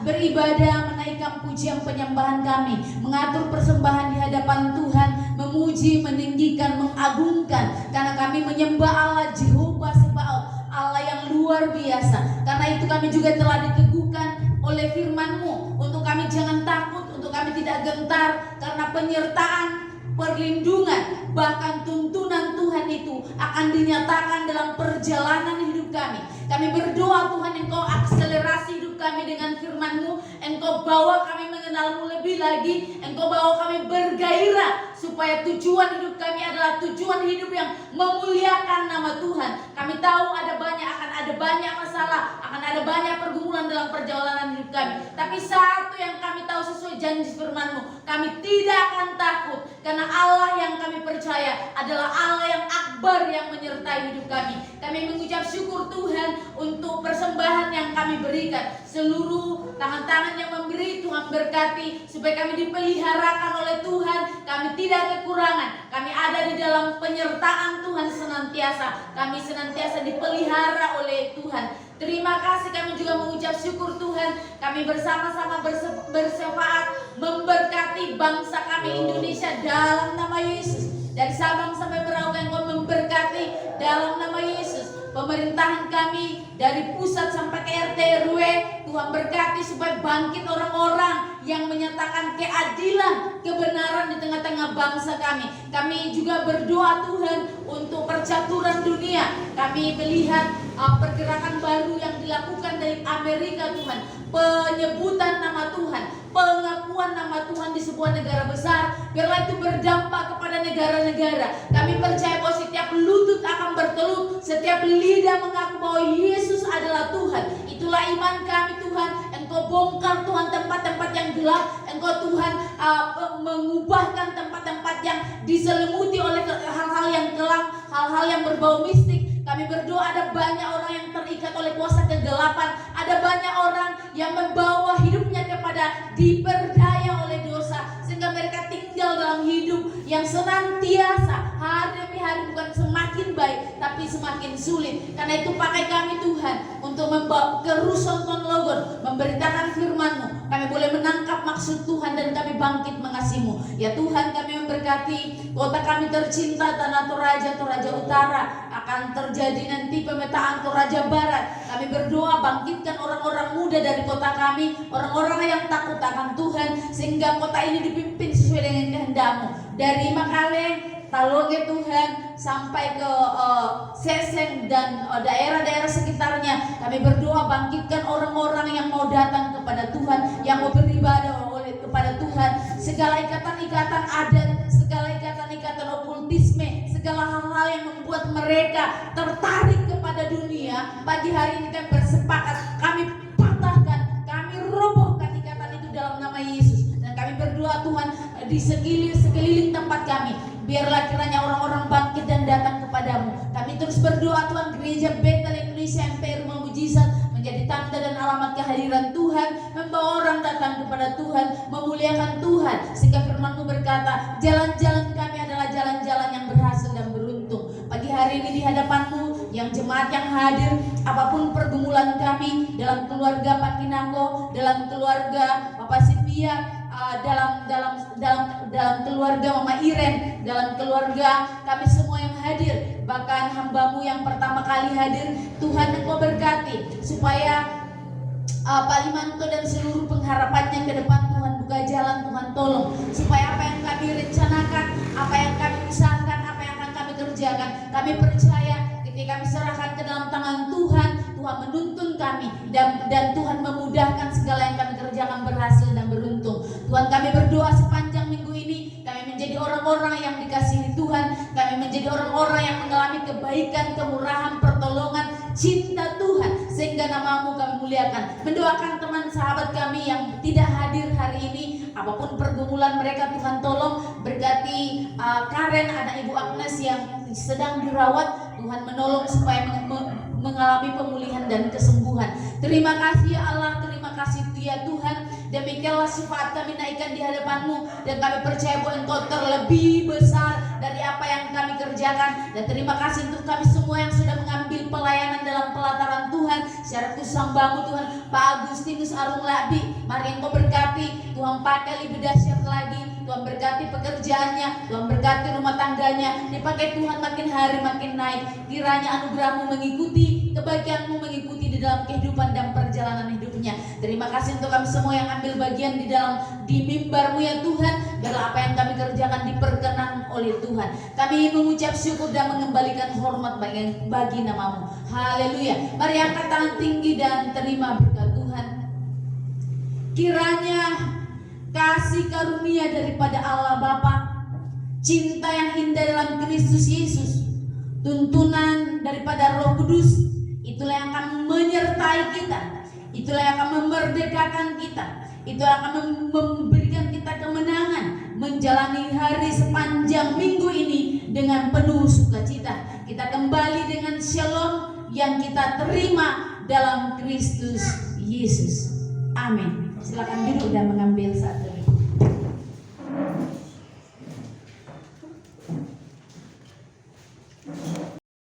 Beribadah, menaikkan pujian penyembahan kami, mengatur persembahan di hadapan Tuhan, memuji, meninggikan, mengagungkan, karena kami menyembah Allah Jehovah Sebaot, Allah yang luar biasa. Karena itu kami juga telah diteguhkan oleh firman-Mu untuk kami jangan takut, untuk kami tidak gentar, karena penyertaan, perlindungan, bahkan tuntunan Tuhan itu akan dinyatakan dalam perjalanan hidup kami. Kami berdoa Tuhan, Engkau akselerasi hidup kami dengan firman-Mu, Engkau bawa kami mengenal-Mu lebih lagi, Engkau bawa kami bergairah supaya tujuan hidup kami adalah tujuan hidup yang memuliakan nama Tuhan. Kami tahu akan ada banyak masalah, akan ada banyak pergumulan dalam perjalanan hidup kami. Tapi satu yang kami tahu sesuai janji firman-Mu, kami tidak akan takut, karena Allah yang kami percaya adalah Allah yang akbar yang menyertai hidup kami. Kami mengucap syukur Tuhan untuk persembahan yang kami berikan. Seluruh tangan-tangan yang memberi, Tuhan berkati supaya kami dipeliharakan oleh Tuhan. Kami tidak kekurangan. Kami ada di dalam penyertaan Tuhan senantiasa. Kami senantiasa dipelihara oleh Tuhan. Terima kasih, kami juga mengucap syukur Tuhan. Kami bersama-sama bersefaat memberkati bangsa kami Indonesia dalam nama Yesus. Dari Sabang sampai Merauke, Engkau memberkati dalam nama Yesus. pemerintahan kami dari pusat sampai ke RT RW. Tuhan berkati supaya bangkit orang-orang yang menyatakan keadilan, kebenaran di tengah-tengah bangsa kami. Kami juga berdoa Tuhan untuk percaturan dunia. Kami melihat pergerakan baru yang dilakukan dari Amerika Tuhan, penyebutan nama Tuhan, pengakuan nama Tuhan di sebuah negara besar, biarlah itu berdampak kepada negara-negara. Kami percaya bahwa setiap lutut akan bertelut, setiap lidah mengaku bahwa Yesus adalah Tuhan.Itulah iman kami Tuhan. Engkau bongkar Tuhan tempat-tempat yang gelap. Engkau Tuhan mengubahkan tempat-tempat yang diselimuti oleh hal-hal yang gelap, hal-hal yang berbau mistik. Kami berdoa ada banyak orang yang terikat oleh kuasa kegelapan. Ada banyak orang yang membawa hidupnya kepada diperdaya oleh dosa, sehingga mereka tinggal dalam hidup yang senantiasa hari demi hari bukan semakin baik tapi semakin sulit. Karena itu pakai kami Tuhan untuk membawa ke Rusun Ponorogo, memberitakan firman-Mu. Kami boleh menangkap maksud Tuhan dan kami bangkit mengasihi-Mu. Ya Tuhan, kami memberkati kota kami tercinta Tanah Toraja, Toraja Utara. Akan terjadi nanti pemetaan Toraja Barat. Kami berdoa bangkitkan orang-orang muda dari kota kami, orang-orang yang takut akan Tuhan, sehingga kota ini dipimpin sesuai dengan kehendak-Mu. Dari Makaleng, Taloge Tuhan, sampai ke Seseng dan daerah-daerah sekitarnya. Kami berdoa bangkitkan orang-orang yang mau datang kepada Tuhan, yang mau beribadah kepada Tuhan. Segala ikatan-ikatan adat, segala ikatan-ikatan okultisme, segala hal-hal yang membuat mereka tertarik kepada dunia, pagi hari ini kami bersepakat, kami patahkan, kami robohkan ikatan itu dalam nama Yesus. Dan kami berdoa Tuhan di sekeliling tempat kami, biarlah kiranya orang-orang bangkit dan datang kepadamu. Kami terus berdoa Tuhan, Gereja Betel Indonesia MPR Rumah Mujizat menjadi tanda dan alamat kehadiran Tuhan, membawa orang datang kepada Tuhan, memuliakan Tuhan, sehingga firman-Mu berkata, jalan-jalan kami adalah jalan-jalan yang berhasil dan beruntung. Pagi hari ini di hadapan-Mu, yang jemaat yang hadir, apapun pergumulan kami dalam keluarga Pak Kinango, dalam keluarga Bapak Sipia, dalam keluarga Mama Iren, dalam keluarga kami semua yang hadir, bahkan hamba-Mu yang pertama kali hadir, Tuhan Engkau berkati supaya Pak Limanto dan seluruh pengharapannya ke depan. Tuhan buka jalan, Tuhan tolong supaya apa yang kami rencanakan, apa yang kami usahakan, apa yang akan kami kerjakan, kami percaya ketika kami serahkan ke dalam tangan Tuhan, Tuhan menuntun kami dan Tuhan memudahkan segala yang kami kerjakan berhasil dan beruntung. Tuhan, kami berdoa sepanjang minggu ini kami menjadi orang-orang yang dikasihi Tuhan, kami menjadi orang-orang yang mengalami kebaikan, kemurahan, pertolongan, cinta Tuhan, sehingga nama-Mu kami muliakan. Mendoakan teman sahabat kami yang tidak hadir hari ini, apapun pergumulan mereka, Tuhan tolong berkati Karen, anak Ibu Agnes yang sedang dirawat, Tuhan menolong supaya mengalami pemulihan dan kesembuhan. Terima kasih ya Allah, terima kasih ya Tuhan. Demikianlah sifat kami naikkan di hadapan-Mu, dan kami percaya bahwa Engkau terlebih besar dari apa yang kami kerjakan. Dan terima kasih untuk kami semua yang sudah mengambil pelayanan dalam pelataran Tuhan. Secara khusus hamba-Mu Tuhan, Pak Agustinus Arung Labi, mari Engkau berkati, Tuhan pakai lebih dahsyat lagi. Tuhan berkati pekerjaannya, Tuhan berkati rumah tangganya, dipakai Tuhan makin hari makin naik. Kiranya anugerah-Mu mengikuti, kebahagiaan-Mu mengikuti di dalam kehidupan dan perjalanan hidupnya. Terima kasih untuk kami semua yang ambil bagian di mimbar-Mu ya Tuhan. Biarlah apa yang kami kerjakan diperkenan oleh Tuhan. Kami mengucap syukur dan mengembalikan hormat bagi nama-Mu. Haleluya. Mari angkat tangan tinggi dan terima berkat Tuhan. Kiranya kasih karunia daripada Allah Bapa, cinta yang indah dalam Kristus Yesus, tuntunan daripada Roh Kudus, itulah yang akan menyertai kita, itulah yang akan memerdekakan kita, itulah yang akan memberikan kita kemenangan menjalani hari sepanjang minggu ini dengan penuh sukacita. Kita kembali dengan shalom yang kita terima dalam Kristus Yesus. Amin. Silakan duduk dan mengambil saat ini.